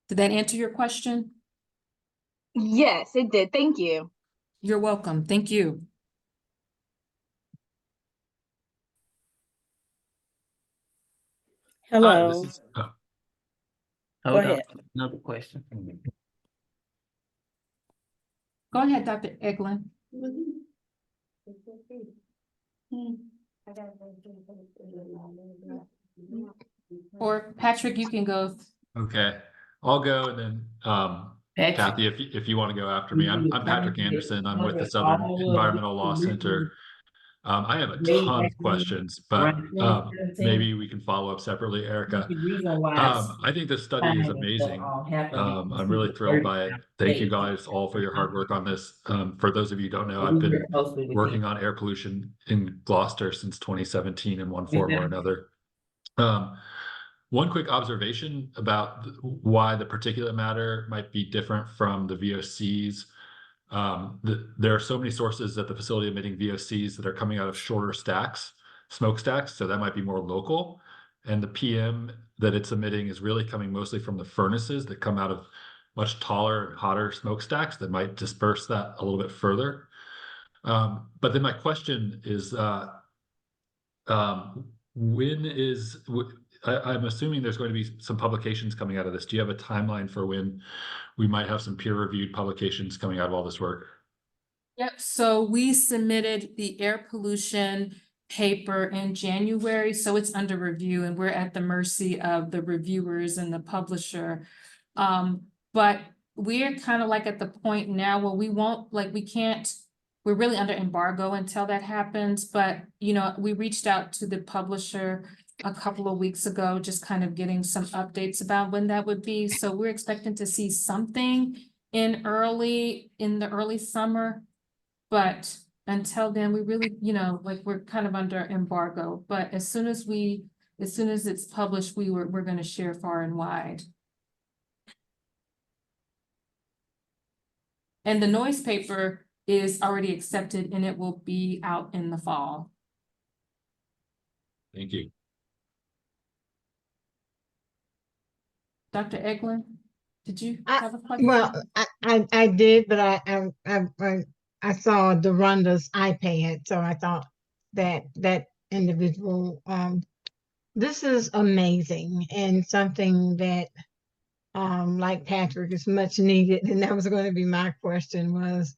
Speaker 1: Did that answer your question?
Speaker 6: Yes, it did. Thank you.
Speaker 1: You're welcome. Thank you.
Speaker 7: Hi,
Speaker 8: Hello,
Speaker 7: this is,
Speaker 8: go
Speaker 7: hold on,
Speaker 8: ahead.
Speaker 7: another question.
Speaker 1: Go ahead, Dr. Eglin. Or Patrick, you can go.
Speaker 9: Okay, I'll go and then,
Speaker 7: Patrick.
Speaker 9: Kathy, if you want to go after me, I'm Patrick Anderson. I'm with the Southern Environmental Law Center. I have a ton of questions, but maybe we can follow up separately, Erica. I think this study is amazing. I'm really thrilled by it. Thank you guys all for your hard work on this. For those of you who don't know, I've been working on air pollution in Gloucester since 2017 in one form or another. One quick observation about why the particulate matter might be different from the VOCs. There are so many sources at the facility emitting VOCs that are coming out of shorter stacks, smokestacks, so that might be more local. And the PM that it's emitting is really coming mostly from the furnaces that come out of much taller and hotter smokestacks that might disperse that a little bit further. But then my question is, when is, I'm assuming there's going to be some publications coming out of this. Do you have a timeline for when we might have some peer-reviewed publications coming out of all this work?
Speaker 1: Yep, so we submitted the air pollution paper in January, so it's under review and we're at the mercy of the reviewers and the publisher. But we're kind of like at the point now where we won't, like, we can't, we're really under embargo until that happens, but, you know, we reached out to the publisher a couple of weeks ago, just kind of getting some updates about when that would be. So we're expecting to see something in the early summer. But until then, we really, you know, like, we're kind of under embargo. But as soon as it's published, we're gonna share far and wide. And the noise paper is already accepted and it will be out in the fall.
Speaker 9: Thank you.
Speaker 1: Dr. Eglin, did you
Speaker 10: I-
Speaker 1: have a question?
Speaker 10: Well, I did, but I saw Doronda's iPad, so I thought that individual, this is amazing and something that, like Patrick, is much needed. And that was going to be my question was,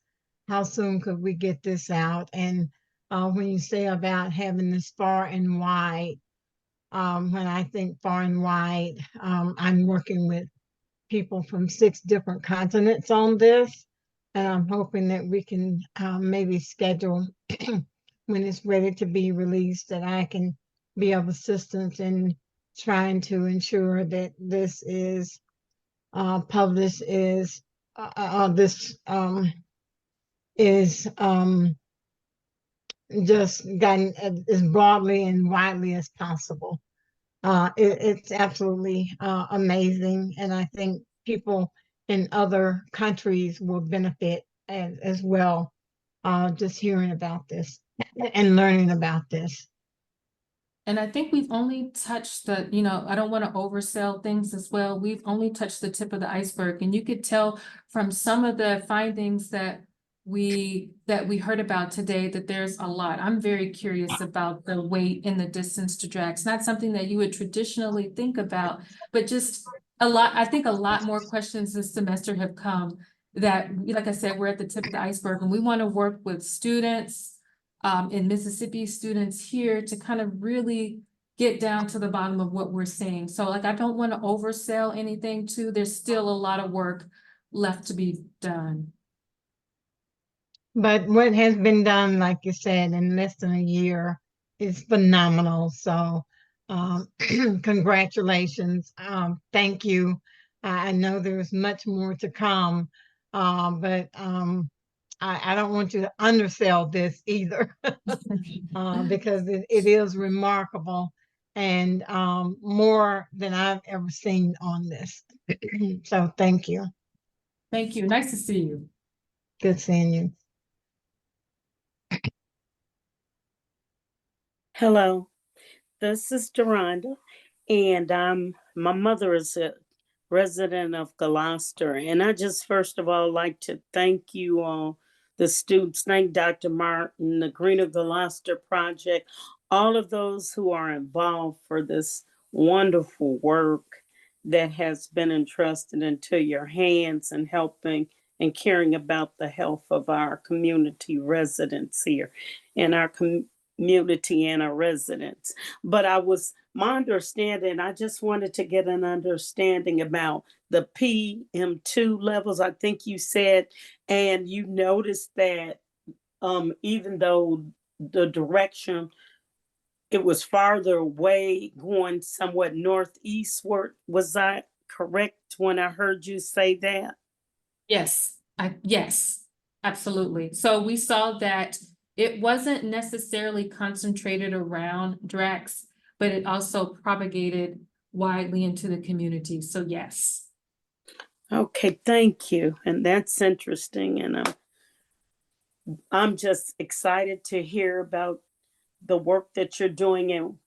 Speaker 10: how soon could we get this out? And when you say about having this far and wide, when I think far and wide, I'm working with people from 6 different continents on this. And I'm hoping that we can maybe schedule when it's ready to be released, that I can be of assistance in trying to ensure that this is published, this is just gotten as broadly and widely as possible. It's absolutely amazing, and I think people in other countries will benefit as well, just hearing about this and learning about this.
Speaker 1: And I think we've only touched the, you know, I don't want to oversell things as well. We've only touched the tip of the iceberg. And you could tell from some of the findings that we heard about today that there's a lot. I'm very curious about the weight and the distance to drag. It's not something that you would traditionally think about, but just a lot, I think a lot more questions this semester have come that, like I said, we're at the tip of the iceberg and we want to work with students, in Mississippi, students here to kind of really get down to the bottom of what we're seeing. So like, I don't want to oversell anything too. There's still a lot of work left to be done.
Speaker 10: But what has been done, like you said, in less than a year is phenomenal. So congratulations. Thank you. I know there's much more to come, but I don't want you to undersell this either because it is remarkable and more than I've ever seen on this. So thank you.
Speaker 1: Thank you. Nice to see you.
Speaker 10: Good seeing you.
Speaker 8: Hello, this is Doronda, and my mother is
Speaker 7: resident of Gloster. And I just first of all like to thank you all, the students, thank Dr. Martin, the Greener Gloster Project, all of those who are involved for this wonderful work that has been entrusted into your hands and helping and caring about the health of our community residents here and our community and our residents. But my understanding, I just wanted to get an understanding about the PM2 levels, I think you said, and you noticed that even though the direction it was farther away, going somewhat northeastward, was I correct when I heard you say that?
Speaker 1: Yes, yes, absolutely. So we saw that it wasn't necessarily concentrated around Drax, but it also propagated widely into the community. So yes.
Speaker 7: Okay, thank you. And that's interesting. And I'm just excited to hear about the work that you're doing. And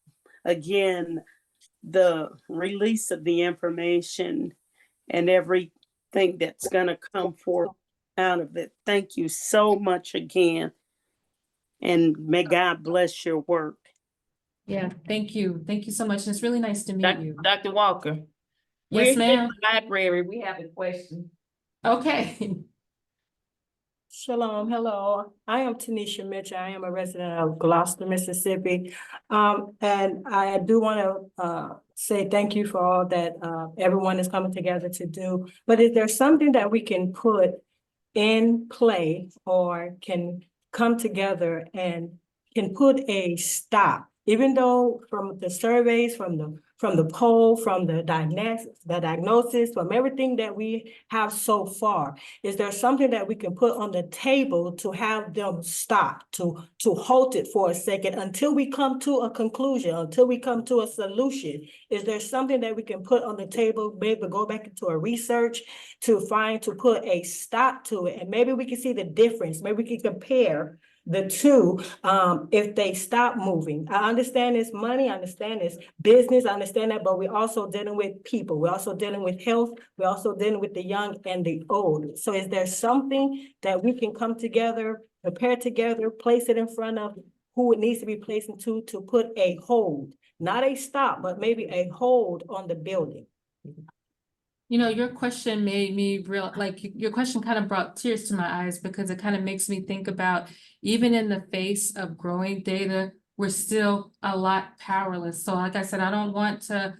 Speaker 7: again, the release of the information and everything that's going to come forth out of it. Thank you so much again. And may God bless your work.
Speaker 1: Yeah, thank you. Thank you so much. And it's really nice to meet you.
Speaker 8: Dr. Walker.
Speaker 1: Yes,
Speaker 8: We're here in
Speaker 1: ma'am.
Speaker 8: the library. We have a question.
Speaker 1: Okay.
Speaker 11: Shalom, hello. I am Tanisha Mitchell. I am a resident of Gloster, Mississippi. And I do want to say thank you for all that everyone is coming together to do. But is there something that we can put in play or can come together and can put a stop? Even though from the surveys, from the poll, from the diagnosis, from everything that we have so far, is there something that we can put on the table to have them stop, to halt it for a second until we come to a conclusion, until we come to a solution? Is there something that we can put on the table, maybe go back into a research to put a stop to it? And maybe we can see the difference. Maybe we can compare the two, if they stop moving. I understand it's money, I understand it's business, I understand that, but we're also dealing with people. We're also dealing with health. We're also dealing with the young and the old. So is there something that we can come together, prepare together, place it in front of who it needs to be placed into to put a hold, not a stop, but maybe a hold on the building?
Speaker 1: You know, your question made me your question kind of brought tears to my eyes because it kind of makes me think about, even in the face of growing data, we're still a lot powerless. So like I said, I don't want to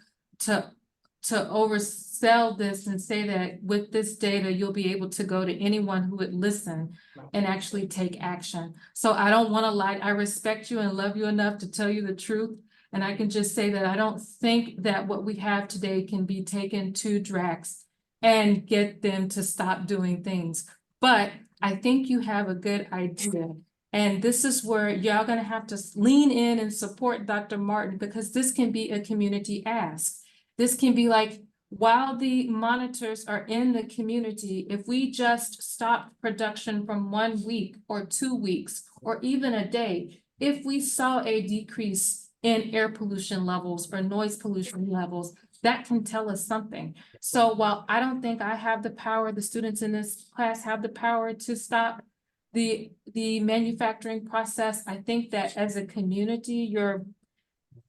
Speaker 1: oversell this and say that with this data, you'll be able to go to anyone who would listen and actually take action. So I don't want to lie. I respect you and love you enough to tell you the truth. And I can just say that I don't think that what we have today can be taken to Drax and get them to stop doing things. But I think you have a good idea. And this is where y'all gonna have to lean in and support Dr. Martin, because this can be a community ask. This can be like, while the monitors are in the community, if we just stop production from 1 week or 2 weeks, or even a day, if we saw a decrease in air pollution levels or noise pollution levels, that can tell us something. So while I don't think I have the power, the students in this class have the power to stop the manufacturing process, I think that as a community,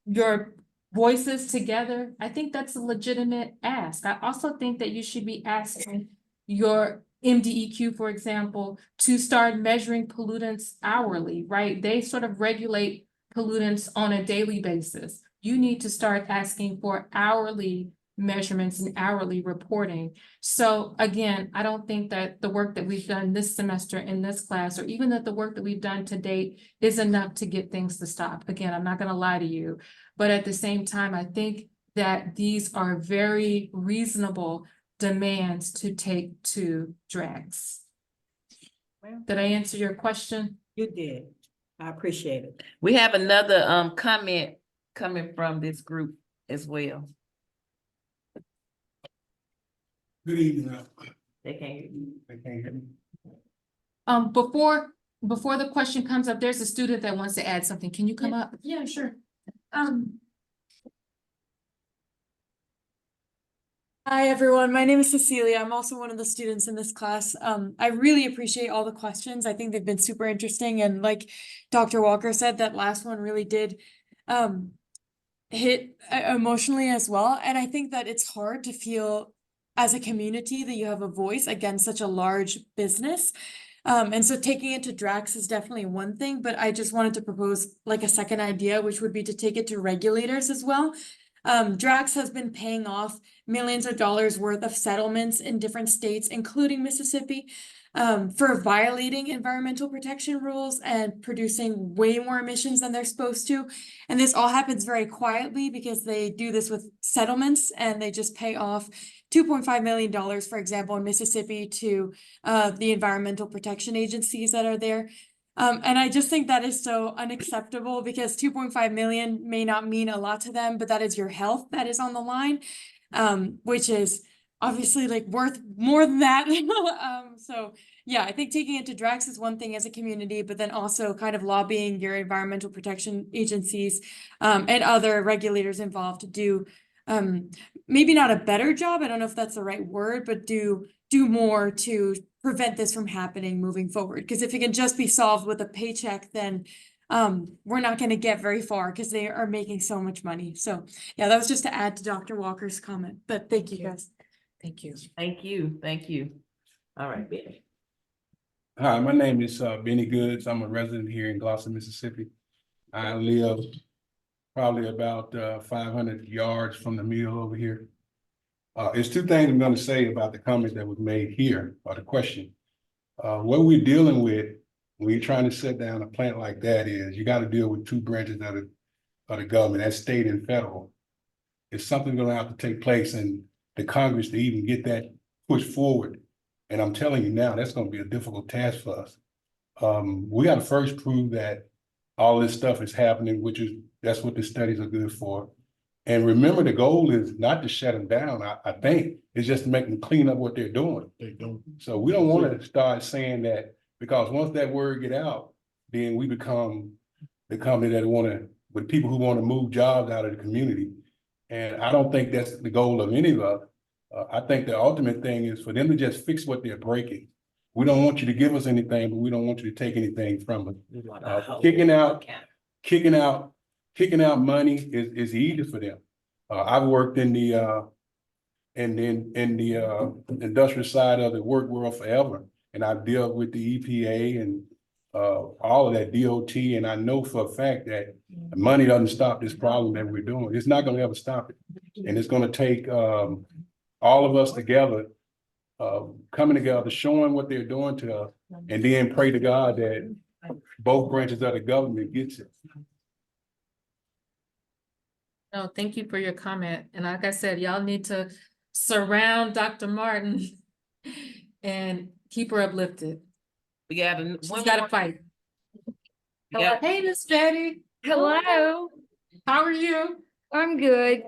Speaker 1: your voices together, I think that's a legitimate ask. I also think that you should be asking your MDEQ, for example, to start measuring pollutants hourly, right? They sort of regulate pollutants on a daily basis. You need to start asking for hourly measurements and hourly reporting. So again, I don't think that the work that we've done this semester in this class, or even that the work that we've done to date, is enough to get things to stop. Again, I'm not going to lie to you, but at the same time, I think that these are very reasonable demands to take to Drax. Did I answer your question?
Speaker 11: You did. I appreciate it.
Speaker 8: We have another comment coming from this group as well.
Speaker 12: Good evening.
Speaker 8: They can't hear you.
Speaker 12: I can't hear me.
Speaker 1: Before the question comes up, there's a student that wants to add something. Can you come up?
Speaker 13: Yeah, sure. Hi, everyone. My name is Cecilia. I'm also one of the students in this class. I really appreciate all the questions. I think they've been super interesting. And like Dr. Walker said, that last one really did hit emotionally as well. And I think that it's hard to feel as a community that you have a voice against such a large business. And so taking it to Drax is definitely one thing, but I just wanted to propose like a second idea, which would be to take it to regulators as well. Drax has been paying off millions of dollars worth of settlements in different states, including Mississippi, for violating environmental protection rules and producing way more emissions than they're supposed to. And this all happens very quietly because they do this with settlements and they just pay off $2.5 million, for example, in Mississippi to the environmental protection agencies that are there. And I just think that is so unacceptable because 2.5 million may not mean a lot to them, but that is your health that is on the line, which is obviously like worth more than that. So yeah, I think taking it to Drax is one thing as a community, but then also kind of lobbying your environmental protection agencies and other regulators involved to do maybe not a better job, I don't know if that's the right word, but do more to prevent this from happening moving forward. Because if it can just be solved with a paycheck, then we're not going to get very far because they are making so much money. So yeah, that was just to add to Dr. Walker's comment, but thank you guys.
Speaker 8: Thank you. Thank you. Thank you. All right, Benny.
Speaker 12: Hi, my name is Benny Goods. I'm a resident here in Gloster, Mississippi. I live probably about 500 yards from the mill over here. It's two things I'm going to say about the comment that was made here, or the question. What we're dealing with when you're trying to shut down a plant like that is you got to deal with two branches of the government, that's state and federal. It's something going to have to take place in the Congress to even get that pushed forward. And I'm telling you now, that's going to be a difficult task for us. We got to first prove that all this stuff is happening, that's what the studies are good for. And remember, the goal is not to shut them down. I think it's just to make them clean up what they're doing. They don't. So we don't want to start saying that, because once that word get out, then we become the company that with people who want to move jobs out of the community. And I don't think that's the goal of any of us. I think the ultimate thing is for them to just fix what they're breaking. We don't want you to give us anything, but we don't want you to take anything from us. Kicking out money is easy for them. I've worked in the industrial side of the work world forever, and I've dealt with the EPA and all of that DOT, and I know for a fact that money doesn't stop this problem that we're doing. It's not going to ever stop it, and it's going to take all of us together, coming together, showing what they're doing to us, and then pray to God that both branches of the government gets it.
Speaker 1: No, thank you for your comment. And like I said, y'all need to surround Dr. Martin and keep her uplifted.
Speaker 8: We got
Speaker 1: She's got to fight.
Speaker 8: Yeah.
Speaker 1: Hey, Miss Betty.
Speaker 14: Hello,
Speaker 1: How are you?
Speaker 14: I'm good.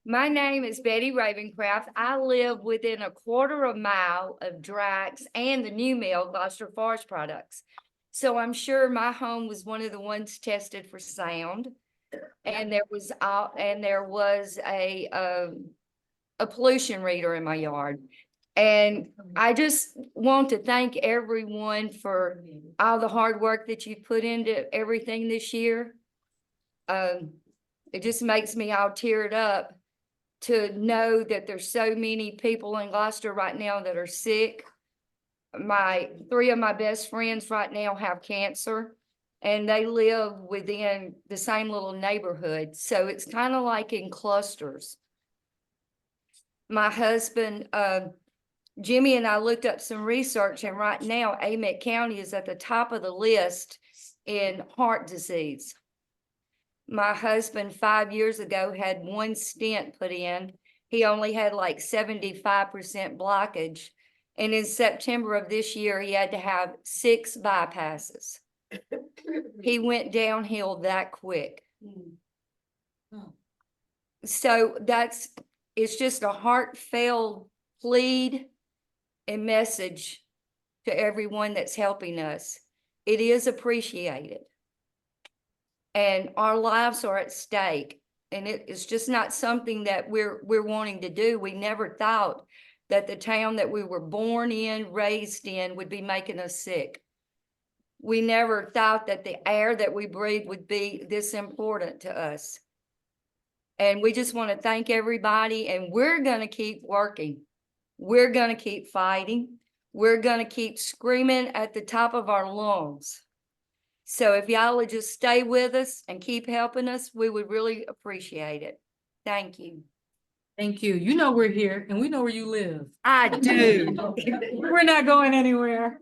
Speaker 14: My name is Betty Ravencraft. I live within a quarter of a mile of Drax and the new mill, Gloster Forest Products. So I'm sure my home was one of the ones tested for sound. And there was a pollution reader in my yard. And I just want to thank everyone for all the hard work that you put into everything this year. It just makes me all teared up to know that there's so many people in Gloster right now that are sick. Three of my best friends right now have cancer, and they live within the same little neighborhood. So it's kind of like in clusters. My husband, Jimmy, and I looked up some research, and right now Amite County is at the top of the list in heart disease. My husband 5 years ago had one stent put in. He only had like 75% blockage. And in September of this year, he had to have 6 bypasses. He went downhill that quick. So it's just a heartfelt plead and message to everyone that's helping us. It is appreciated. And our lives are at stake. And it is just not something that we're wanting to do. We never thought that the town that we were born in, raised in, would be making us sick. We never thought that the air that we breathe would be this important to us. And we just want to thank everybody, and we're going to keep working. We're going to keep fighting. We're going to keep screaming at the top of our lungs. So if y'all would just stay with us and keep helping us, we would really appreciate it. Thank you.
Speaker 1: Thank you. You know we're here and we know where you live.
Speaker 14: I do.
Speaker 1: We're not going anywhere.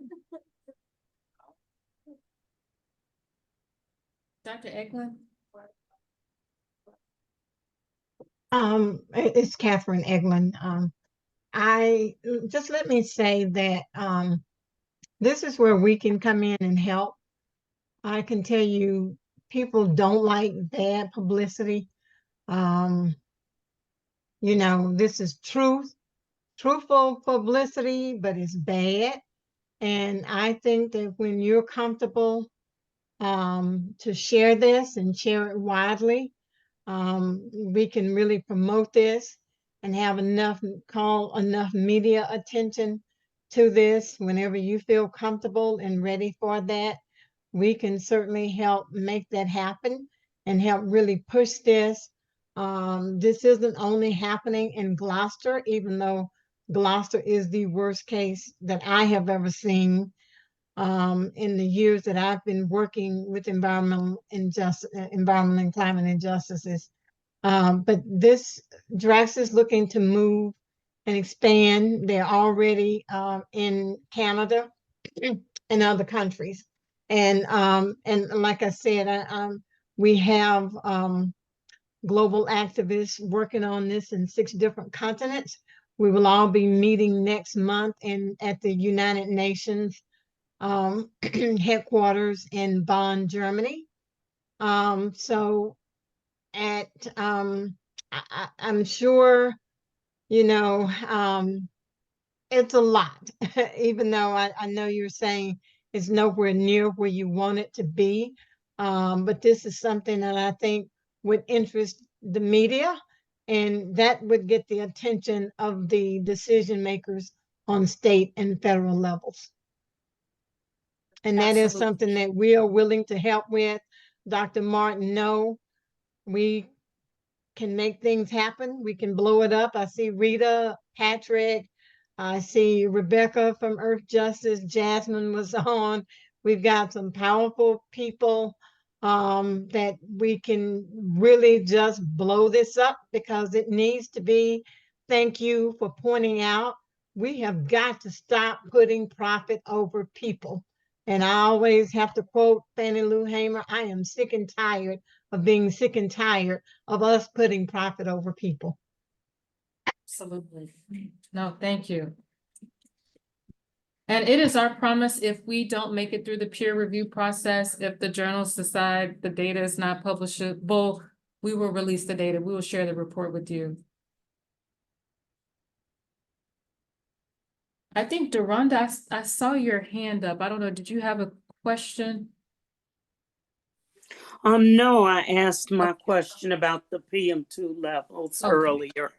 Speaker 1: Dr. Eglin?
Speaker 10: It's Catherine Eglin. I just let me say that this is where we can come in and help. I can tell you, people don't like bad publicity. You know, this is truthful publicity, but it's bad. And I think that when you're comfortable to share this and share it widely, we can really promote this and have enough media attention to this. Whenever you feel comfortable and ready for that, we can certainly help make that happen and help really push this. This isn't only happening in Gloster, even though Gloster is the worst case that I have ever seen in the years that I've been working with environmental and climate injustices. But this Drax is looking to move and expand. They're already in Canada and other countries. And like I said, we have global activists working on this in 6 different continents. We will all be meeting next month at the United Nations headquarters in Bonn, Germany. So I'm sure, you know, it's a lot, even though I know you're saying it's nowhere near where you want it to be. But this is something that I think would interest the media, and that would get the attention of the decision makers on state and federal levels. And that is something that we are willing to help with. Dr. Martin, no, we can make things happen. We can blow it up. I see Rita, Patrick, I see Rebecca from Earth Justice, Jasmine was on. We've got some powerful people that we can really just blow this up because it needs to be. Thank you for pointing out. We have got to stop putting profit over people. And I always have to quote Fannie Lou Hamer, I am sick and tired of being sick and tired of us putting profit over people.
Speaker 1: Absolutely. No, thank you. And it is our promise, if we don't make it through the peer review process, if the journals decide the data is not publishable, we will release the data. We will share the report with you. I think Deronda, I saw your hand up. I don't know, did you have a question?
Speaker 7: No, I asked my question about the PM2 levels earlier.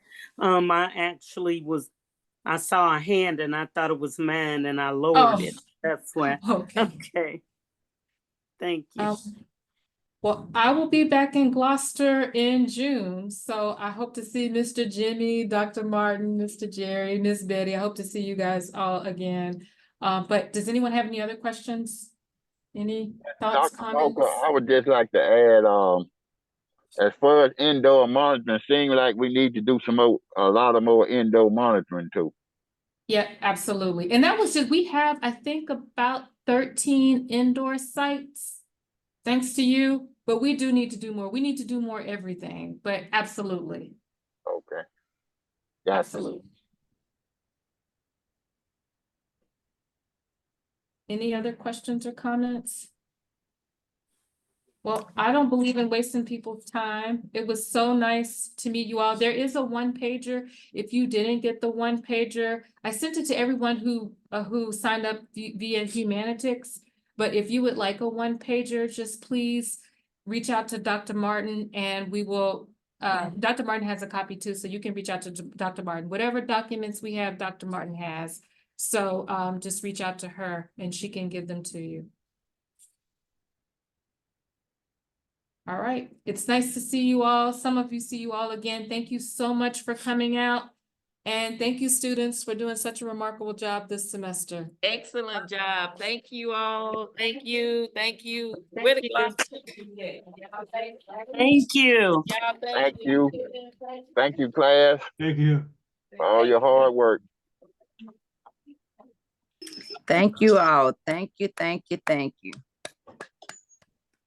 Speaker 7: I saw a hand and I thought it was mine and I lowered it. That's why. Okay. Thank you.
Speaker 1: Well, I will be back in Gloucester in June, so I hope to see Mr. Jimmy, Dr. Martin, Mr. Jerry, Miss Betty. I hope to see you guys all again. But does anyone have any other questions? Any thoughts, comments?
Speaker 15: I would just like to add, as far as indoor monitoring, seems like we need to do a lot of more indoor monitoring too.
Speaker 1: Yeah, absolutely. And that was just, we have, I think, about 13 indoor sites, thanks to you, but we do need to do more. We need to do more everything, but absolutely.
Speaker 15: Okay. Gotcha.
Speaker 1: Absolutely. Any other questions or comments? Well, I don't believe in wasting people's time. It was so nice to meet you all. There is a 1-pager. If you didn't get the 1-pager, I sent it to everyone who signed up via Humanitics. But if you would like a 1-pager, just please reach out to Dr. Martin and we will Dr. Martin has a copy too, so you can reach out to Dr. Martin. Whatever documents we have, Dr. Martin has. So just reach out to her and she can give them to you. All right, it's nice to see you all. Some of you see you all again. Thank you so much for coming out. And thank you, students, for doing such a remarkable job this semester.
Speaker 8: Excellent job. Thank you all. Thank you. Thank you. Where the Gloster?
Speaker 7: Thank you.
Speaker 15: Thank you. Thank you, class,
Speaker 12: Thank you.
Speaker 15: for all your hard work.
Speaker 16: Thank you all. Thank you, thank you, thank you.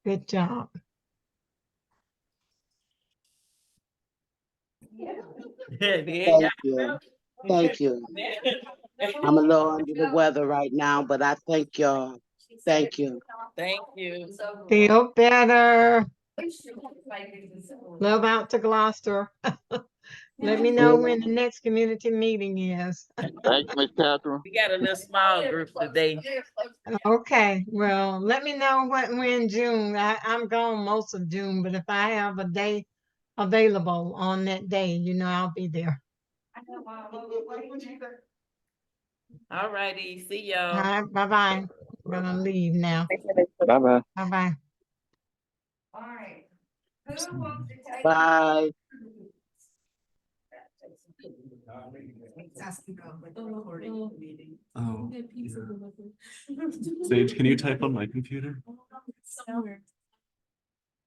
Speaker 10: Good job.
Speaker 8: Thank
Speaker 17: Thank you. Thank you. I'm a little under the weather right now, but I thank y'all. Thank you.
Speaker 8: Thank you.
Speaker 10: Feel better. Love out to Gloucester. Let me know when the next community meeting is.
Speaker 15: Thank you, Miss Catherine.
Speaker 8: We got a little small group today.
Speaker 10: Okay, well, let me know when June. I'm gone most of June, but if I have a day available on that day, you know, I'll be there.
Speaker 8: All righty. See
Speaker 10: All
Speaker 8: y'all.
Speaker 10: right, bye-bye. I'm gonna leave now.
Speaker 15: Bye-bye.
Speaker 10: Bye-bye.
Speaker 14: All right. Who wants to take?
Speaker 17: Bye.
Speaker 3: Oh.
Speaker 12: Sage, can you type on my computer?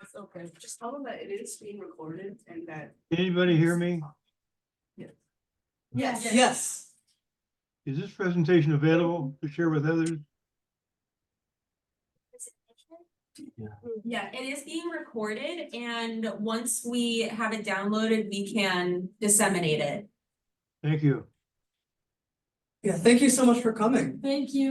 Speaker 2: It's okay. Just tell them that it is being recorded and that.
Speaker 12: Anybody hear me?
Speaker 2: Yes.
Speaker 5: Yes.
Speaker 12: Is this presentation available to share with others?
Speaker 18: Yeah, it is being recorded, and once we have it downloaded, we can disseminate it.
Speaker 12: Thank you.
Speaker 5: Yeah, thank you so much for coming.
Speaker 18: Thank you.